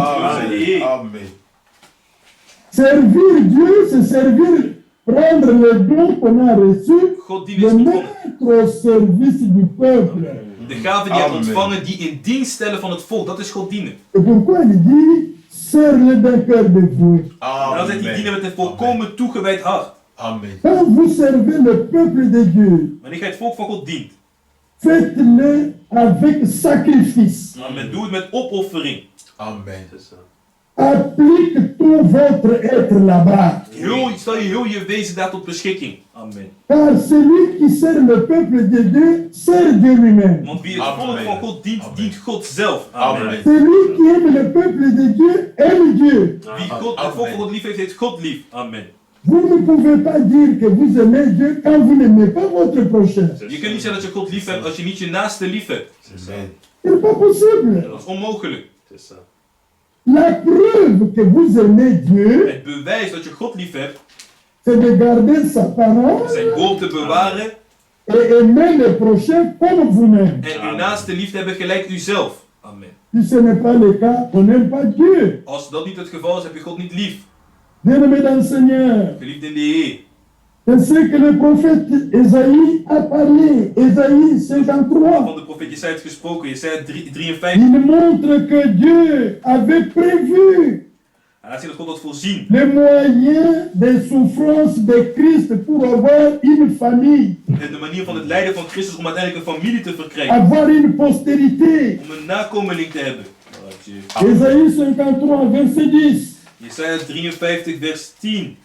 Servir Dieu, c'est servir, prendre le don qu'on a reçu, God dienen le is ontvangen. mettre au service du peuple. De gave die hij heeft ontvangen, die in dienst stellen van het volk. Dat is God dienen. Et pourquoi il dit, serre-le d'un cœur dévoué. En dan zegt hij dienen met een volkomen toegewijd hart. Quand vous servez le peuple de Dieu, Wanneer gij het volk van God dient, faites-le avec sacrifice. dan doe het met opoffering. applique tout votre être là-bas. Stel je heel je wezen daar tot beschikking. Amen. Car celui qui sert le peuple de Dieu sert Dieu lui-même. Want wie het volk Amen. van God dient, dient God zelf. Amen. Celui qui aime le peuple de Dieu aime Dieu. Wie God, het volk van God lief heeft, heeft God lief. Amen. Vous ne pouvez pas dire que vous aimez Dieu quand vous n'aimez pas votre prochain. Je kunt niet zeggen dat je God lief hebt als je niet je naaste lief hebt. Amen. Ce n'est pas possible. Dat is onmogelijk. La preuve que vous aimez Dieu, Het bewijs dat je God lief hebt, c'est de garder sa parole zijn woord te bewaren et aimer le prochain comme vous-même. en uw naaste lief te hebben gelijk uzelf. Amen. Si ce n'est pas le cas, on n'aime pas Dieu. Als dat niet het geval is, heb je God niet lief. Bien-aimé dans le Seigneur, Geliefd in de Heer. c'est ce que le prophète Ésaïe a parlé. Ésaïe 53. Van de profeet Jesaja heeft gesproken, Jesaja 53. Il montre que Dieu avait prévu Hij laat zien dat God had voorzien. les moyens des souffrances de Christ pour avoir une famille, En de manier van het lijden van Christus om uiteindelijk een familie te verkrijgen. avoir une postérité. Om een nakomeling te hebben. Ésaïe 53, verset 10. Jesaja 53 vers 10.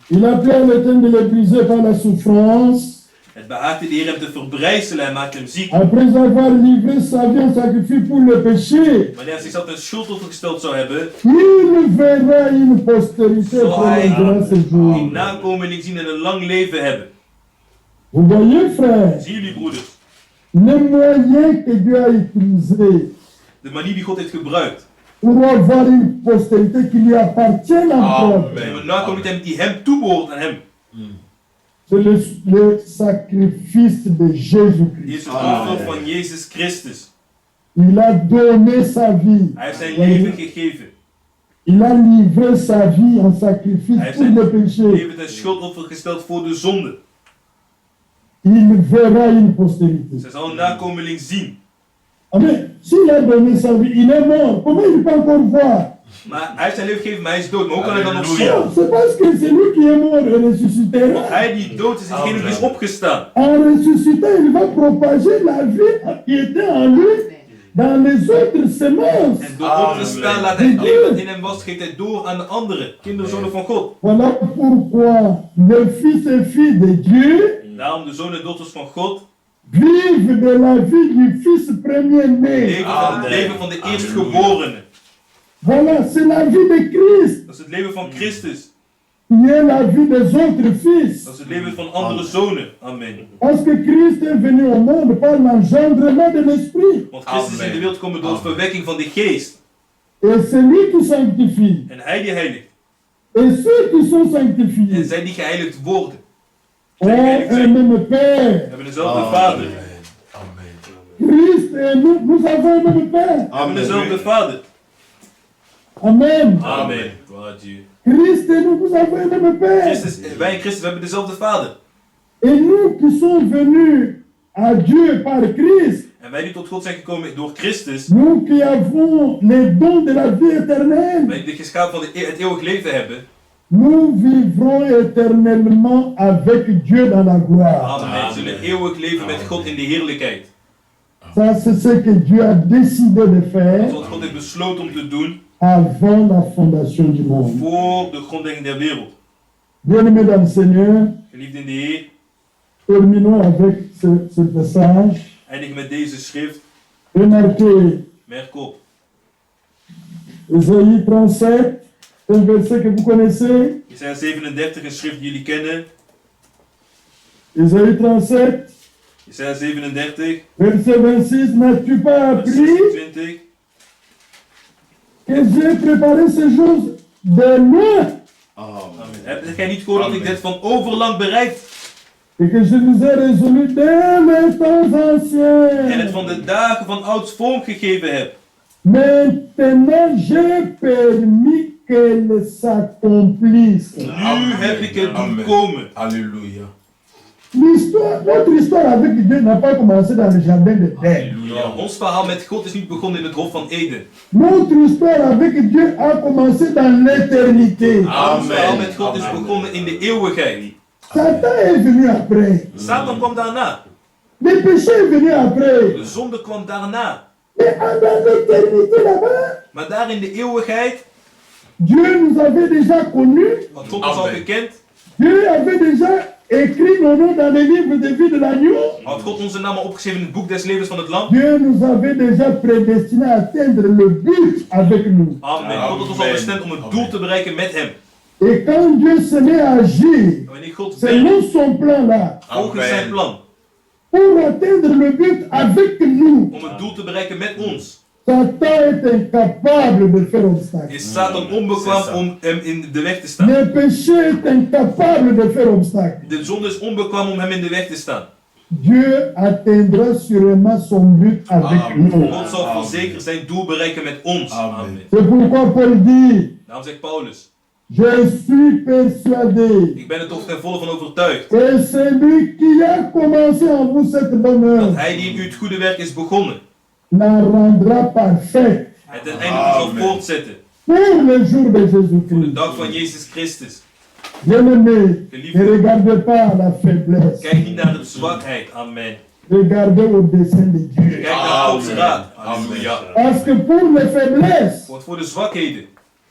Il a pris le temps de le briser par la souffrance. Het behaagde de Heer hem te verbrijzelen, hij maakte hem ziek. Après avoir livré sa vie en sacrifice pour le péché, Wanneer hij zichzelf een schuldoffer gesteld zou hebben, il verra une postérité prolongera ses een jours. nakomeling zien en een lang leven hebben. Vous voyez, frère, Zien jullie, broeders? les moyens que Dieu a utilisés De manier die God heeft gebruikt. pour avoir une postérité qui lui appartient encore. En een nakomeling te hebben die hem toebehoort aan hem. C'est le sacrifice de Die Jésus-Christ. is het offer van Jezus Christus. Il a donné sa vie. Hij heeft zijn leven gegeven. Il a livré sa vie en sacrifice Hij heeft pour zijn le péché. leven ten schuldoffer gesteld voor de zonde. Il verra une postérité. Zij zal een nakomeling zien. Amen. S'il a donné sa vie, il est mort. Comment il peut encore voir? Maar hij heeft zijn leven gegeven, maar hij is dood. Maar hoe kan hij dan nog zien? Halleluja. Non, c'est parce que c'est lui qui est mort et ressuscitera. Hij die dood is, is degene die is opgestaan. En ressuscitant, il va propager la vie qui était en lui dans les autres semences. En door op te staan laat hij het leven dat in hem was, geeft hij door aan de anderen, kinderzonen van God. Voilà pourquoi les fils et filles de Dieu Daarom de zonen en dochters van God vivent de la vie du fils premier-né. leven van het leven van de eerstgeborene. Voilà, c'est la vie de Christ Dat is het leven van Christus. qui est la vie des autres fils. Dat is het leven van andere zonen. Amen. Parce que Christ est venu au monde par l'engendrement de l'Esprit. Want Christus is in de wereld gekomen door de verwekking van de geest. Et c'est lui qui sanctifie. En hij die heiligt. Et ceux qui sont En sanctifiés zij die geheiligd worden. ont un même Père. Hebben dezelfde vader. Christ et nous, nous avons un même Père. Hebben dezelfde vader. Amen. Amen. Gloire à Dieu. Christ et nous, nous avons un même Père. Christus, wij en Christus hebben dezelfde vader. Et nous qui sommes venus à Dieu par Christ, En wij die tot God zijn gekomen door Christus, nous qui avons les dons de la vie éternelle, wij die de geschapen van het eeuwig leven hebben, nous vivrons éternellement avec Dieu dans la gloire. amen, zullen eeuwig leven met God in de heerlijkheid. Ça, c'est ce que Dieu a décidé de Dat is faire wat God heeft besloten om te doen avant la fondation du monde. voor de grondlegging der wereld. Bien-aimés dans le Seigneur, Geliefd in de Heer, terminons avec ce passage. eindig met deze schrift. Remarquez, Merk op. Ésaïe 37, un verset que vous connaissez. Jesaja 37, een schrift die jullie kennen. Ésaïe 37, Jesaja 37, verset 26. N'as-tu pas vers appris 26. que j'ai préparé ces choses de loin Amen. Heb jij niet gehoord dat ik dit van overlang bereid et que je vous ai résolu dès les temps en het anciens? van de dagen van ouds vorm gegeven heb? Maintenant, j'ai permis qu'elles s'accomplissent. Nu heb ik het doen komen. Alléluia. L'histoire, notre histoire avec Dieu n'a pas commencé dans le jardin de d'Èden. Ja, ons verhaal met God is niet begonnen in het Hof van Eden. Notre histoire avec Dieu a commencé dans l'éternité. Ons verhaal met God is begonnen in de eeuwigheid. Satan est venu après. Satan kwam daarna. Le péché est venu après. De zonde kwam daarna. Mais dans l'éternité là-bas, Maar daar in de eeuwigheid Dieu nous avait déjà connus. Want God ons al gekend. Dieu avait déjà écrit nos noms dans les livres de vie de l'agneau. Had God onze namen opgeschreven in het boek des levens van het lam. Dieu nous avait déjà prédestinés à atteindre le but avec nous. Amen. God had ons al bestemd om het doel te bereiken met hem. Et quand Dieu se met à agir, En wanneer God c'est werkt, non son plan là, volgens zijn plan, pour atteindre le but avec nous, om het doel te bereiken met ons, Satan est incapable de faire obstacle. is Satan onbekwaam om hem in de weg te staan. Le péché est incapable de faire obstacle. De zonde is onbekwaam om hem in de weg te staan. Dieu atteindra sûrement son but avec nous. God zal voorzeker zijn doel bereiken met ons. Amen. C'est pourquoi Paul dit, Daarom zegt Paulus, je suis persuadé ik ben er toch ten volle van overtuigd, que celui qui a commencé en vous cette bonne dat œuvre hij die in u het goede werk is begonnen, la rendra parfaite het ten einde toe zal voortzetten. pour le jour de Voor de Jésus-Christ. dag van Jezus Christus. Bien-aimé, ne regardez pas la faiblesse, Kijk niet naar de zwakheid. Amen. regardez au dessein de Dieu. Kijk naar Gods raad. Halleluja. Parce que pour les faiblesses, Want voor de zwakheden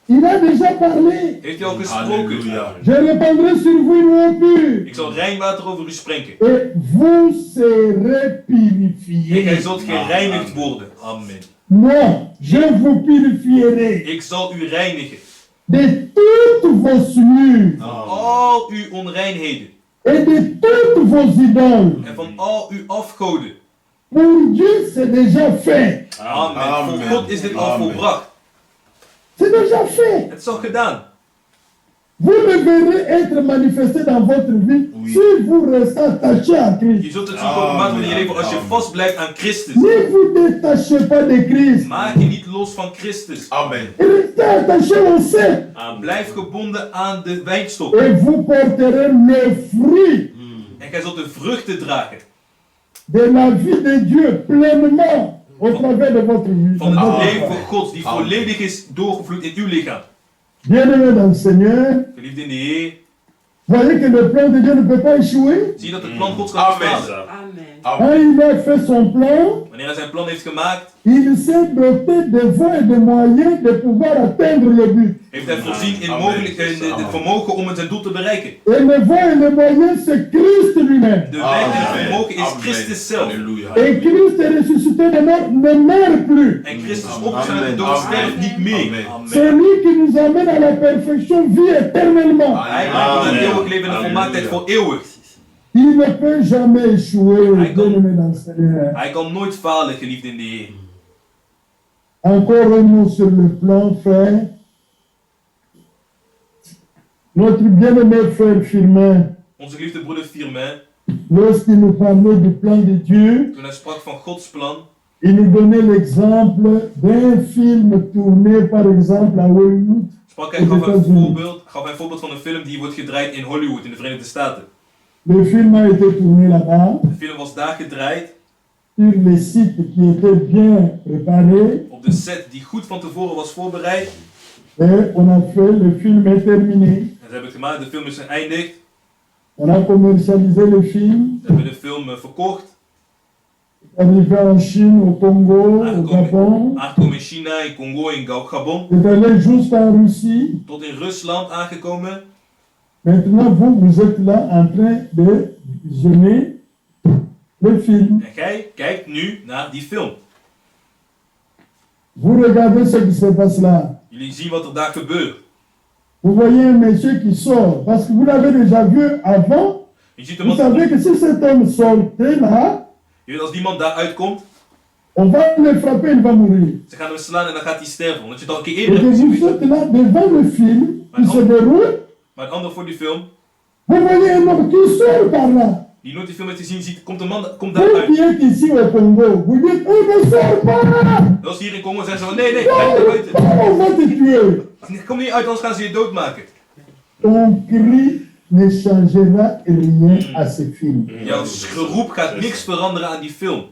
il a déjà parlé. heeft hij al gesproken. Je répandrai sur vous une eau pure. Ik zal rein over u spreken. Et vous serez En purifiés. gij zult gereinigd worden. Amen. Non, je vous purifierai Ik zal u reinigen. de toutes vos souillures Van al uw onreinheden. et de toutes vos idoles. En van al uw afgoden. Pour Dieu, c'est déjà fait. Amen. Voor God is dit al volbracht. C'est déjà fait. Het is al gedaan. Vous le verrez être manifesté dans votre vie si vous restez attaché à Je Christ. zult het zien openbaar worden in je leven als je vast blijft aan Christus. Ne vous détachez pas de Christ. Maak je niet los van Christus. Amen. Restez attaché au cep. Blijf gebonden aan de wijnstok. Et vous porterez le fruit En gij zult de vruchten dragen. de la vie de Dieu pleinement au travers de votre vie. Van het leven Gods die volledig is doorgevloeid in uw lichaam. Bien-aimés dans le Seigneur, Geliefd in de Heer. voyez que le plan de Dieu ne peut pas échouer. Zie je dat het plan Gods kan Amen. falen. Amen. Quand il a fait son plan, Wanneer hij zijn plan heeft gemaakt, il s'est doté de voies et de moyens de pouvoir atteindre le but. heeft hij voorzien in het vermogen om het zijn doel te bereiken. Et les voies et les moyens, c'est Christ lui-même. De weg en het vermogen is Christus zelf. Alléluia. Et Christ est ressuscité de mort, ne meurt plus. En Christus opgestaan uit de dood sterft niet meer. Amen. C'est lui qui nous amène à la perfection, vie éternellement. Hij brengt ons in het eeuwig leven en de volmaaktheid voor eeuwig. Il ne peut jamais échouer, bien-aimés dans le Seigneur. Hij kan nooit falen, geliefd in de Heer. Encore un mot sur le plan, frère. Notre bien-aimé frère Firmin, Onze geliefde broeder Firmin, lorsqu'il nous parlait du plan de Dieu, toen hij sprak van Gods plan, il nous donnait l'exemple d'un film tourné par exemple à Hollywood. gaf hij een voorbeeld van een film die wordt gedraaid in Hollywood, in de Verenigde Staten. Le film a été tourné là-bas, De film was daar gedraaid, sur les sites qui étaient bien préparés. op de set die goed van tevoren was voorbereid. Et on a fait, le film est terminé. En ze hebben het gemaakt, de film is geëindigd. On a commercialisé le film. Ze hebben de film verkocht. Arrivé en Chine, au Congo, au Gabon. Aangekomen in China, in Congo, in Gabon. C'est allé jusqu'en Russie. Tot in Rusland aangekomen. Maintenant, vous êtes là en train de visionner le film. En gij kijkt nu naar die film. Vous regardez ce qui se passe là. Jullie zien wat er daar gebeurt. Vous voyez un monsieur qui sort, parce que vous l'avez déjà vu avant. Je ziet een Vous man, savez que si cet homme sortait là, je weet als die man daar uitkomt, on va le frapper, il va mourir. ze gaan hem slaan en dan gaat hij sterven. Omdat je het al een keer Et eerder que hebt vous gezien. êtes là devant le film qui se déroule, Maar het andere voor die film, vous voyez un homme qui sort par là. die nooit die film heeft gezien, ziet, komt een man komt daar Vous qui uit. êtes ici au Congo, vous dites, oh ne sors pas, Als hier in Congo zeggen ze van nee, ga naar buiten. on va te tuer. Kom niet uit, anders gaan ze je doodmaken. Ton cri ne changera rien à ce film. Jouw geroep gaat niks veranderen aan die film.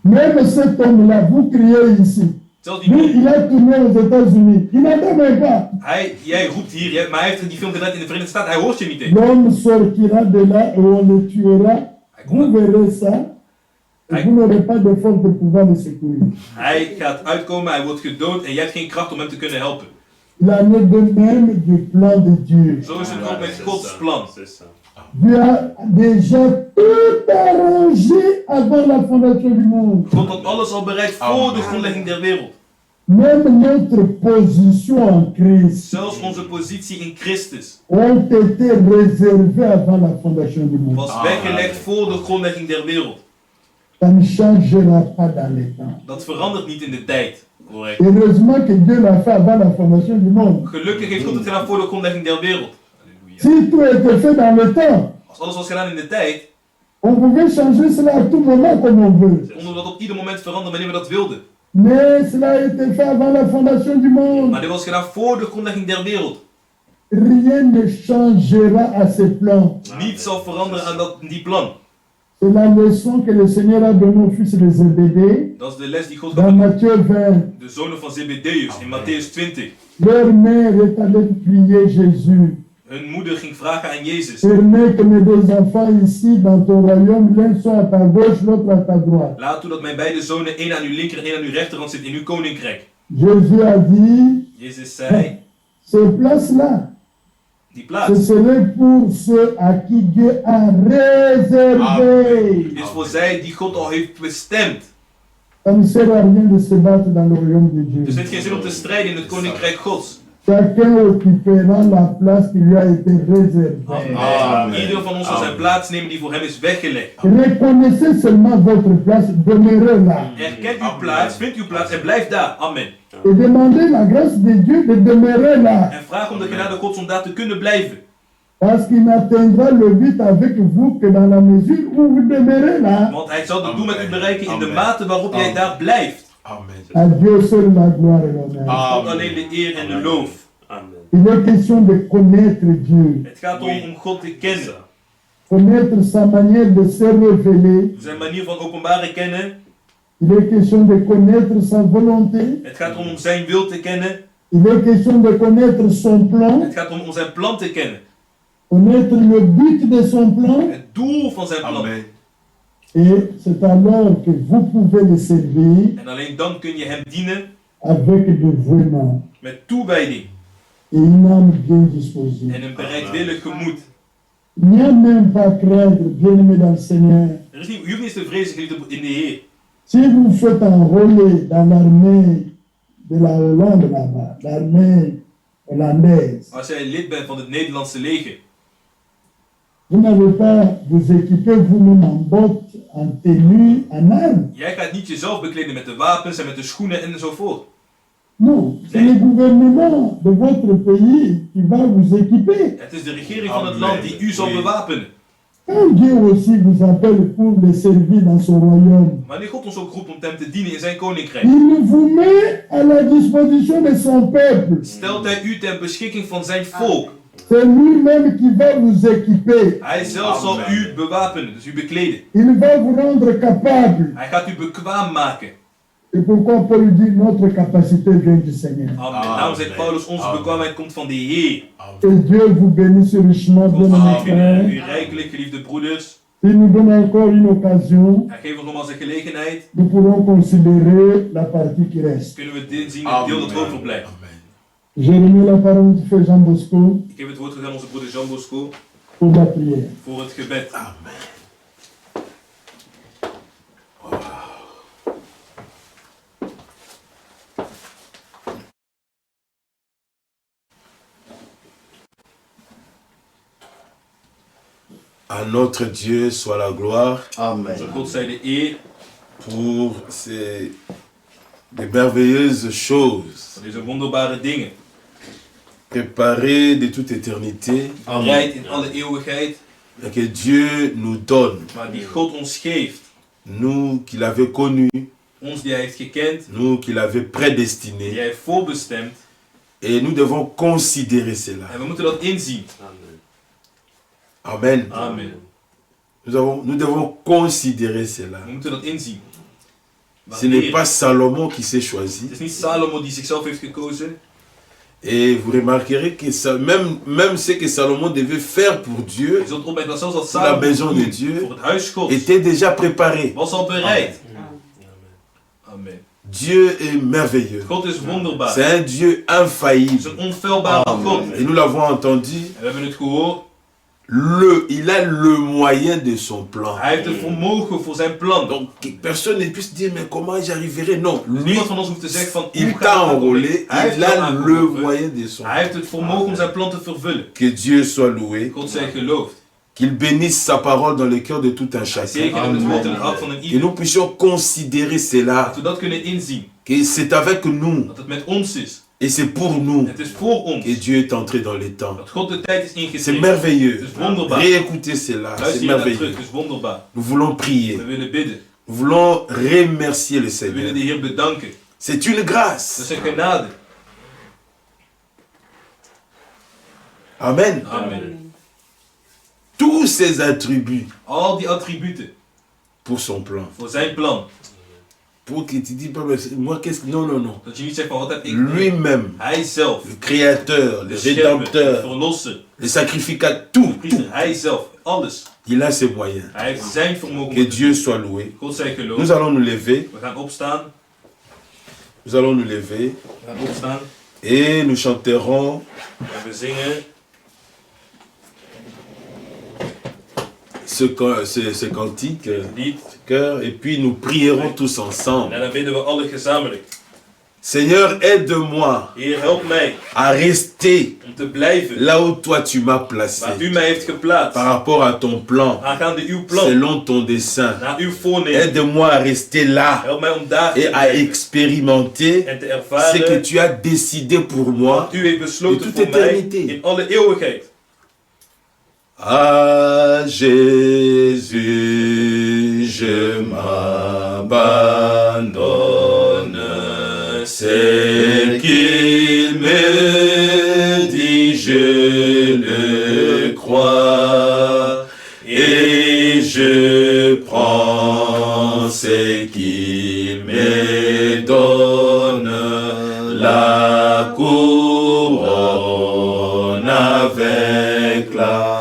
Même cet homme-là, vous criez ici. Zelfs die Lui, man, il a tourné aux États-Unis. Il n'entend même pas. jij roept hier, maar hij heeft die film gedraaid in de Verenigde Staten, hij hoort je niet eens. L'homme sortira de là et on le tuera. Vous verrez ça. Et vous n'aurez pas de force de pouvoir le secourir. Hij gaat uitkomen, hij wordt gedood en jij hebt geen kracht om hem te kunnen helpen. Il en est de même du plan de Dieu. Zo is het ook met Gods plan. Dieu a déjà tout arrangé avant la fondation du monde. God had alles al bereikt voor de grondlegging der wereld. Même notre position en Christ Zelfs onze positie in Christus ont été réservées avant la fondation du monde. was weggelegd voor de grondlegging der wereld. Ça ne changera pas dans les temps. Dat verandert niet in de tijd. Correct. Heureusement que Dieu l'a fait avant la fondation du monde. Gelukkig heeft God het gedaan voor de grondlegging der wereld. Si tout était fait dans le temps, Als alles was gedaan in de tijd, on pouvait changer cela à tout moment comme on veut. konden we dat op ieder moment veranderen wanneer we dat wilden. Mais cela a été fait avant la fondation du monde. Maar dit was gedaan voor de grondlegging der wereld. Rien ne changera à ce plan. Niets zal veranderen aan die plan. C'est la leçon que le Seigneur a donnée au fils de Zébédée Dat is de les die God dans gaf aan Matthieu 20. de zonen van Zebedeus in Matthäus 20. Leur mère est allée prier Jésus. Hun moeder ging vragen aan Jezus. Permets que mes deux enfants ici dans ton royaume, l'un soit à ta gauche, l'autre à ta droite. Laat toe dat mijn beide zonen, één aan uw linker en één aan uw rechterhand zit in uw koninkrijk. Jésus a dit, Jezus zei, ces places-là, die ce plaats serait pour ceux à qui Dieu a réservé. is voor zij die God al heeft bestemd. Ça ne sert à rien de se battre dans le royaume de Dieu. Dus het heeft geen zin om te strijden in het koninkrijk Gods. Chacun occupera la place qui lui a été réservée. Ieder van ons zal zijn plaats nemen die voor hem is weggelegd. Reconnaissez seulement votre place, demeurez là. Erkent uw plaats, vindt uw plaats en blijf daar. Amen. Et demandez la grâce de Dieu de demeurer là. En vraag om de genade Gods om daar te kunnen blijven. Parce qu'il n'atteindra le but avec vous que dans la mesure où vous demeurez là. Want hij zal het doel met u bereiken in de mate waarop jij daar blijft. Amen. À Dieu seul la gloire et l'honneur. God alleen de eer en de loof. Il est question de connaître Dieu, Het gaat om God te kennen. connaître sa manière de se révéler. Zijn manier van openbaren kennen. Il est question de connaître sa volonté. Het gaat om zijn wil te kennen. Il est question de connaître son plan, Het gaat om zijn plan te kennen. connaître le but de son plan. Het doel van zijn plan. Amen. Et c'est alors que vous pouvez le servir En alleen dan kun je hem dienen avec dévouement met toewijding et une âme bien disposée. en een bereidwillig gemoed. Il n'y a même pas à craindre, bien-aimé dans le Seigneur. Je hoeft niet eens te vrezen, geliefde in de Heer. Si vous faites enrôler dans l'armée de la Hollande là-bas, l'armée hollandaise, Als jij lid bent van het Nederlandse leger, vous n'avez pas vous équiper vous-même en bottes, en tenue, en armes. jij gaat niet jezelf bekleden met de wapens en met de schoenen enzovoort. Non, c'est le gouvernement de votre pays qui va vous équiper. Het is de regering van het land die u zal bewapenen. Quand Dieu aussi vous appelle pour le servir dans son royaume, Wanneer God ons ook roept om hem te dienen in zijn koninkrijk, il vous met à la disposition de son peuple. stelt hij u ter beschikking van zijn volk. C'est lui-même qui va vous équiper. Hij zelf zal u bewapenen, dus u bekleden. Il va vous rendre capable. Hij gaat u bekwaam maken. Et pourquoi Paul dit notre capacité vient du Seigneur. Amen. Daarom zegt Paulus, onze bekwaamheid komt van de Heer. Et Dieu vous bénisse richement, God bien-aimés zegene frères. u rijkelijk, geliefde broeders. Il nous donne encore une occasion, Hij geeft ons nogmaals een gelegenheid. nous pourrons considérer la partie qui reste. Kunnen we dit zien, het deel dat overblijft. Je remets la parole du frère Jean Bosco Ik geef het woord terug aan onze broeder Jean Bosco pour la prière. voor het gebed. À notre Dieu soit la gloire Amen. Onze God zij de eer pour des merveilleuses choses voor deze wonderbare dingen. préparées de toute éternité Bereid in alle eeuwigheid, et que Dieu nous donne, maar die God ons geeft. nous qui l'avons connu, Ons die hij heeft gekend, nous qui l'avons die prédestiné, hij heeft voorbestemd. et nous devons considérer cela. En we moeten dat inzien. Amen. Amen. Nous devons considérer cela. We moeten dat inzien. Ce n'est pas Salomon qui s'est Het choisi. is niet Salomo die zichzelf heeft gekozen. Et vous remarquerez que ça, même ce que Salomon devait faire pour Dieu Je zult opmerken dat zelfs als Pour la Salomo maison de doet Dieu voor het huis Gods était déjà préparé. was al bereid. Amen. Dieu est merveilleux. God is wonderbaar. C'est un Dieu Het is infaillible. een onfeilbare God. Et nous l'avons entendu. En we hebben het gehoord. Il a le moyen de son plan. Hij heeft het vermogen voor zijn plan. Donc personne ne puisse dire mais comment j'y arriverai. Non, lui, Niemand van ons hoeft te zeggen van il hoe t'a gaat het enrôlé, Hij heeft il jou a le aangeroepen. moyen de son Hij heeft het vermogen om zijn plan te vervullen. Que Dieu soit loué. God zij geloofd. Qu'il bénisse sa parole dans le cœur de tout un chacun. Zegen het woord in het hart van een Que ieder. nous puissions considérer cela. Dat we dat kunnen inzien. Que c'est avec nous. Dat het met ons is. Et c'est pour nous Het is voor ons. que Dieu est entré dans les temps. Dat God de tijd is C'est ingetreden. merveilleux. Het is wonderbaar. Réécoutez cela. C'est Luister hier naar terug. merveilleux. Het is wonderbaar. Nous voulons prier. We willen bidden. Nous voulons remercier le We Seigneur. willen de Heer bedanken. C'est une Dat grâce. is een genade. Amen. Amen. Tous ces attributs Al die attributen pour son plan. voor zijn plan. Pour que tu dis pas, mais moi qu'est-ce que... Non, non, non. Dat je niet zegt van wat heb ik. Lui-même, Hij zelf. le Créateur, le De schepper, de Rédempteur, verlosser. le sacrificateur, De tout, priester. Hij zelf. Alles. il a ses moyens. Hij heeft zijn vermogen. Que Dieu soit loué. God zij Nous geloofd. allons nous lever. We gaan opstaan. Nous allons nous lever. We gaan opstaan. Et nous chanterons En we zingen ce cantique, lied. cœur, et puis nous prierons tous ensemble. En dan bidden we alle gezamenlijk. Seigneur, aide-moi Heer, help mij à rester om te blijven là où toi tu m'as placé waar u mij heeft geplaatst. par rapport à ton plan, Aangaande uw plan. selon ton dessein. Naar uw voornemen. Aide-moi à rester là Help mij om daar et te à blijven. expérimenter En te ce que ervaren tu as décidé pour moi. wat u heeft besloten de toute voor mij éternité. in alle eeuwigheid. À Jésus, je m'abandonne. C'est qu'il me dit, je le crois. Et je prends ce qu'il me donne. La couronne avec la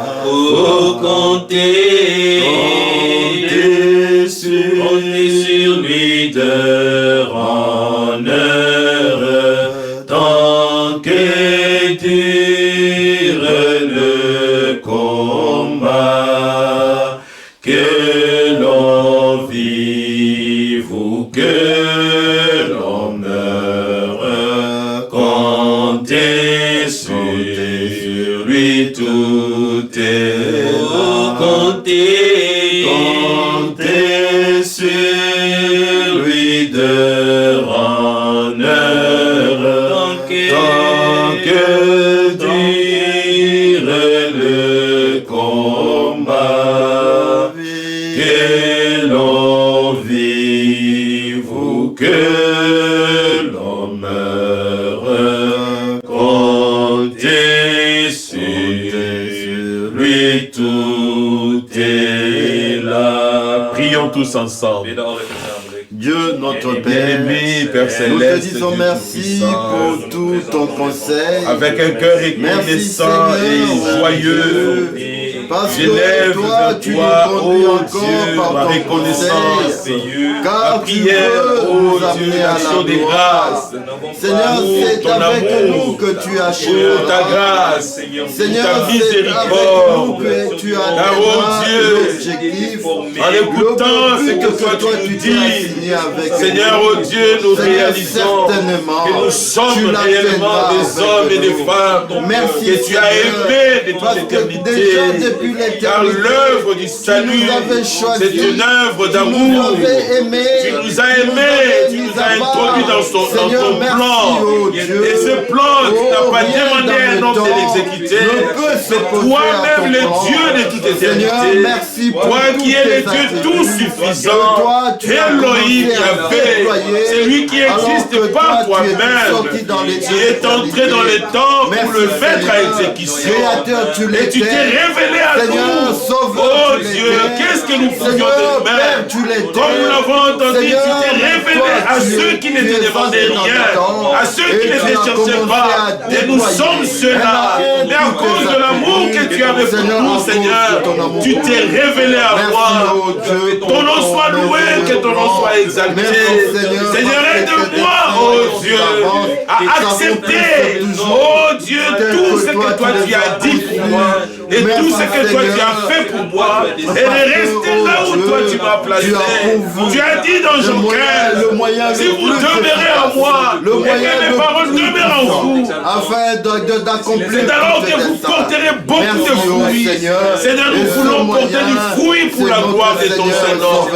compter sur lui d'heure en heure, tant que dure le combat, que l'on vive ou que l'on meure, compter sur lui tout est compter sur lui d'heure en heure, tant que dure le combat, que l'on vive ou que l'on meure, compter sur lui tout est là. Prions tous ensemble. Bidden alle gezamenlijk. Dieu notre Père, Bien-aimé, Père nous te Céleste, disons Dieu merci Tout-Puissant, pour tout ton conseil. avec un cœur Merci reconnaissant et Seigneur, joyeux, parce j'élève que toi vers tu nous toi, conduis ô encore Dieu, par ma ton reconnaissance, conseil, ma car tu prière, veux ô nous Dieu, amener à l'action la des gloire. grâces, Seigneur, pour c'est ton avec amour, nous que tu pour ta achèveras. grâce, Seigneur, ta c'est avec nous miséricorde, que tu car, ô atteindras Dieu, l'objectif, en écoutant ce que toi tu nous dis, Seigneur, ô Dieu, nous réalisons que nous sommes réellement des hommes et des femmes que tu as aimés de toute l'éternité, car l'œuvre du salut, c'est une œuvre d'amour. Tu nous as aimés, tu nous as introduits dans ton plan, et ce plan, tu n'as pas demandé à un homme de l'exécuter, c'est toi-même le Dieu de toute éternité, toi qui es le Dieu tout suffisant, Elohim, Yahvé, c'est lui qui existe par toi-même, qui est entré dans les temps pour le mettre à exécution, et tu t'es révélé à nous. Oh Dieu, qu'est-ce que nous pouvions te faire? Comme nous l'avons entendu, tu t'es révélé à ceux qui ne te demandaient rien, à ceux qui ne te cherchaient pas, et nous sommes ceux-là. Mais à cause de l'amour que tu avais pour nous, Seigneur, tu t'es révélé à moi. Ton nom soit loué, que ton nom soit exalté. Seigneur, aide-moi, oh Dieu, à accepter, oh Dieu, tout ce que toi tu as dit pour moi et tout ce que toi tu as fait pour moi et de rester là où toi tu m'as placé. Tu as dit dans Joël, si vous demeurez en moi et que mes paroles demeurent en vous, afin d'accomplir. c'est alors que vous porterez beaucoup de fruits. Seigneur, nous voulons porter du fruit pour la gloire de ton Saint-Nom.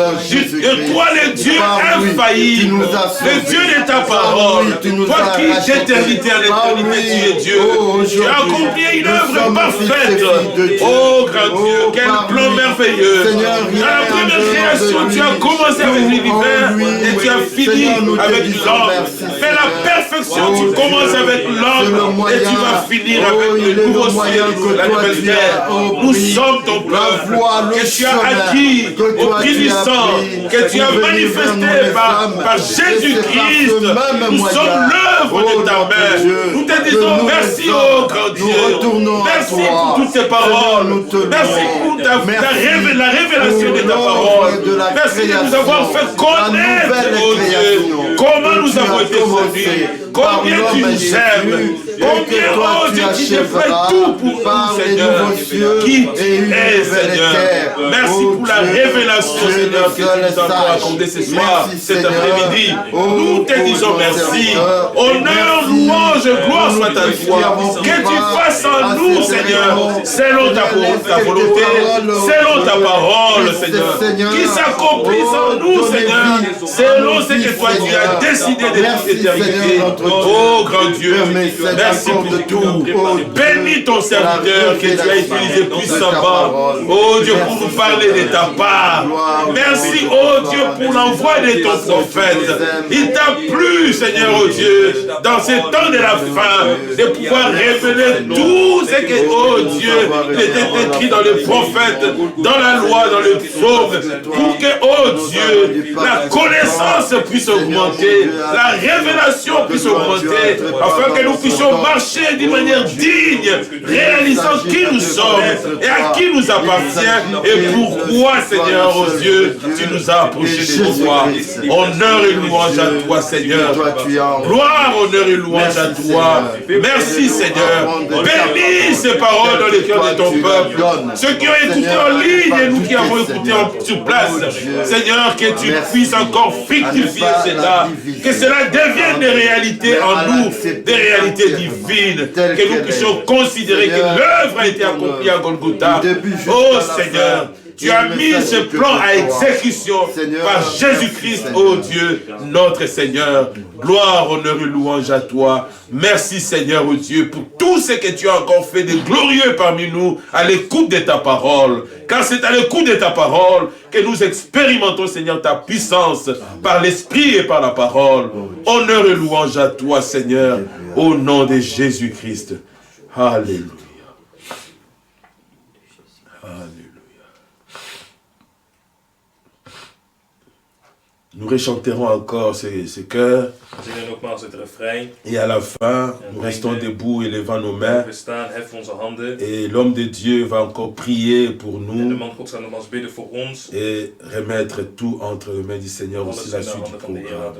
De toi, le Dieu infaillible, le Dieu de ta parole, toi qui d'éternité en éternité, tu es Dieu. Tu as accompli une œuvre parfaite. Oh grand Dieu, quel plan merveilleux. Dans la première création, tu as commencé avec l'univers et tu as fini avec l'homme. Mais la perfection, tu commences avec l'homme et tu vas finir avec le nouveau ciel, la nouvelle terre. Nous sommes ton peuple que tu as acquis au prix du sang, que tu as manifesté par Jésus-Christ. Nous sommes l'œuvre de ta main. Nous te disons merci, oh grand Dieu. Merci pour toutes ces paroles. Merci pour la révélation de ta parole. Merci de nous avoir fait connaître, oh Dieu, comment nous avons été sauvés. Combien tu nous aimes. Combien, oh Dieu, tu te fais tout pour nous, Seigneur. Qui tu es, Seigneur. Merci pour la révélation, Seigneur, que tu nous as accordé ce soir, cet après-midi. Nous te disons merci. Honneur, louange, gloire soit à toi. Que tu fasses en nous, Seigneur, selon ta volonté, selon ta parole, Seigneur. Qui s'accomplisse en nous, Seigneur, selon ce que toi tu as décidé de toute éternité. Oh grand Dieu, merci pour tout. Bénis ton serviteur que tu as utilisé puissamment. Oh Dieu, pour nous parler de ta part. Merci, oh Dieu, pour l'envoi de ton prophète. Il t'a plu, Seigneur, oh Dieu, dans ce temps de la fin, de pouvoir révéler tout ce que, oh Dieu, il était écrit dans les prophètes, dans la loi, dans le psaume, pour que, oh Dieu, la connaissance puisse augmenter, la révélation puisse augmenter, afin que nous puissions marcher d'une manière digne, réalisant qui nous sommes et à qui nous appartient et pourquoi, Seigneur, oh Dieu, tu nous as approchés de toi. Honneur et louange à toi, Seigneur. Gloire, honneur et louange à toi. Merci, Seigneur. Bénis ces paroles dans les cœurs de ton peuple. Ceux qui ont écouté en ligne et nous qui avons écouté sur place. Seigneur, que tu puisses encore fructifier cela. Que cela devienne des réalités en nous, des réalités divines. Que nous puissions considérer que l'œuvre a été accomplie à Golgotha. Oh Seigneur, tu as mis ce plan à exécution par Jésus-Christ, oh Dieu, notre Seigneur. Gloire, honneur et louange à toi. Merci Seigneur, oh Dieu, pour tout ce que tu as encore fait de glorieux parmi nous à l'écoute de ta parole. Car c'est à l'écoute de ta parole que nous expérimentons, Seigneur, ta puissance par l'Esprit et par la parole. Honneur et louange à toi, Seigneur, au nom de Jésus-Christ. Alléluia. Nous rechanterons encore ces chœurs. Et à la fin, nous restons debout, élevant nos mains. Et l'homme de Dieu va encore prier pour nous. Et remettre tout entre les mains du Seigneur aussi la suite du programme.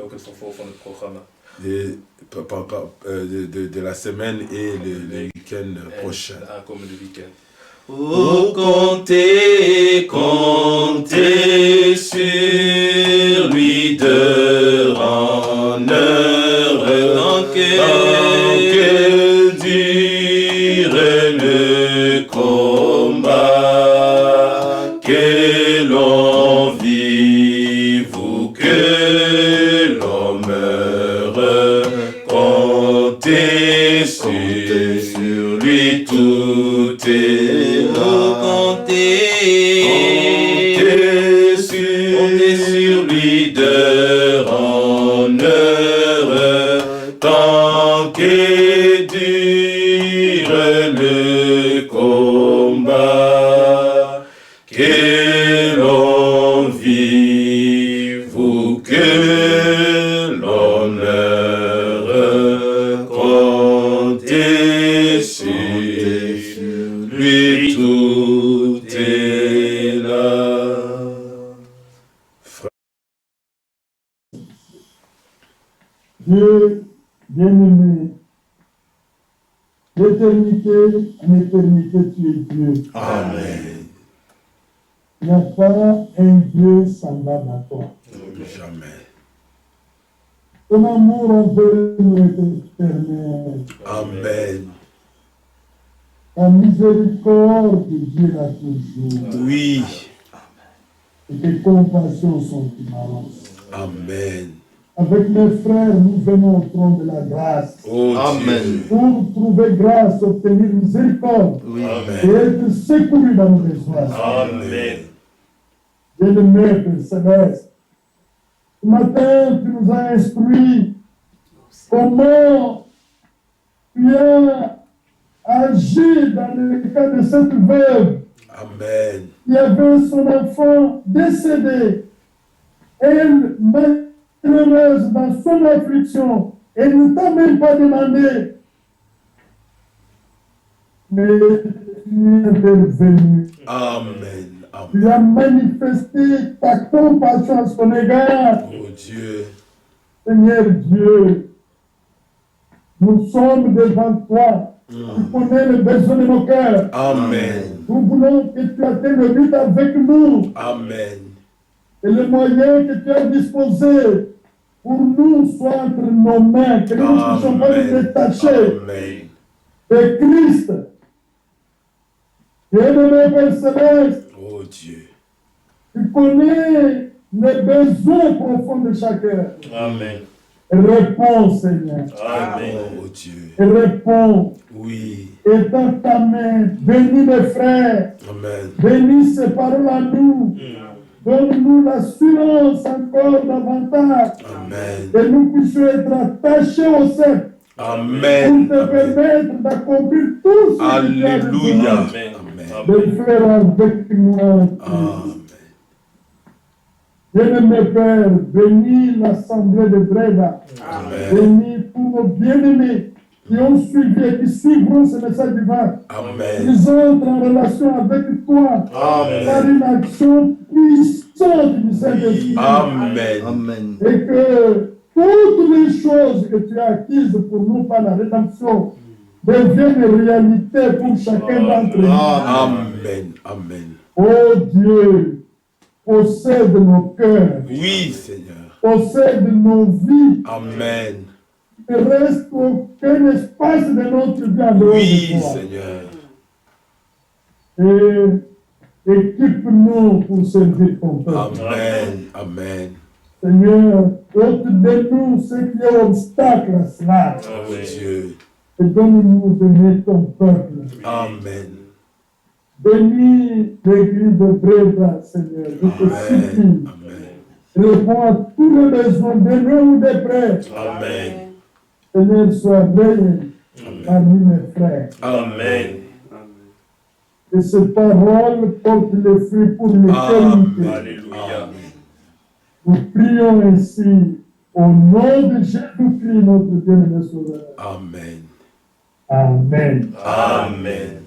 De la semaine et le week-end prochain. Oh, comptez, comptez sur lui de en heure, tant que dure le combat, que l'on vive ou que l'on meure, comptez sur lui tout est. Comptez sur lui d'heure en heure, tant que dure le combat, que l'on vive ou que l'on meure, comptez sur lui tout est là. Dieu bien-aimé, d'éternité en éternité, tu es Dieu. Amen. Il n'y a pas un Dieu semblable à toi. Jamais. Ton amour envers nous est éternel. Amen. La miséricorde de Dieu là toujours. Oui. Et tes compassions sont immenses. Amen. Avec mes frères, nous venons au trône de la grâce. Oh Amen. Dieu. Pour trouver grâce, obtenir miséricorde Oui. et Amen. être secouru dans nos besoins. Amen. Bien-aimé Père Céleste, ce matin, tu nous as instruit comment tu as agi dans le cas de cette veuve Amen. qui avait son enfant décédé. Elle, malheureuse dans son affliction, elle ne t'a même pas demandé, mais tu es intervenu. Amen. Tu Amen. as manifesté ta compassion à son égard. Oh Dieu. Seigneur Dieu, nous sommes devant toi. Tu connais les besoins de nos cœurs. Amen. Nous voulons que tu atteignes le but avec nous. Amen. Et les moyens que tu as disposés pour nous soient entre nos mains, que nous ne puissions pas nous détacher Amen. de Christ. Bien-aimé Père Céleste, Oh Dieu. tu connais les besoins profonds de chacun. Amen. Réponds, Seigneur. Amen. Oh Dieu. Et réponds. Oui. Étends ta main. Bénis les frères. Amen. Bénis ces paroles à nous. Donne-nous l'assurance encore davantage. Amen. Que nous puissions être attachés au cercle. Amen. Pour te permettre d'accomplir tout ce que tu as Alléluia. besoin Amen. de faire avec nous. Amen. Bien-aimé Père, bénis l'assemblée de Breda. Amen. Bénis tous nos bien-aimés qui ont suivi et qui suivront ce message divin. Amen. Ils entrent en relation avec toi par Amen. une action puissante du Saint-Esprit. Amen. Amen. Et que toutes les choses que tu as acquises pour nous par la rédemption deviennent réalité pour chacun d'entre nous. Amen. Amen. Oh Dieu, possède nos cœurs, Oui, Seigneur. possède nos vies. Amen. Il ne reste aucun espace de notre vie en dehors Oui, de toi. Seigneur. Et équipe-nous pour servir ton peuple. Amen. Amen. Seigneur, ôte de nous ce qui est obstacle à cela. Oh Dieu. Et donne-nous d'aimer ton peuple. Amen. Bénis l'église de Breda, Seigneur. Je te Amen. supplie. Amen. Réponds à tous les besoins de loin ou de près. Amen. Seigneur, sois veillé parmi mes frères. Amen. Que ces paroles portent le fruit pour l'éternité. Alléluia. Nous prions ainsi au nom de Jésus-Christ, notre bien-aimé Sauveur. Amen. Amen. Amen. Amen.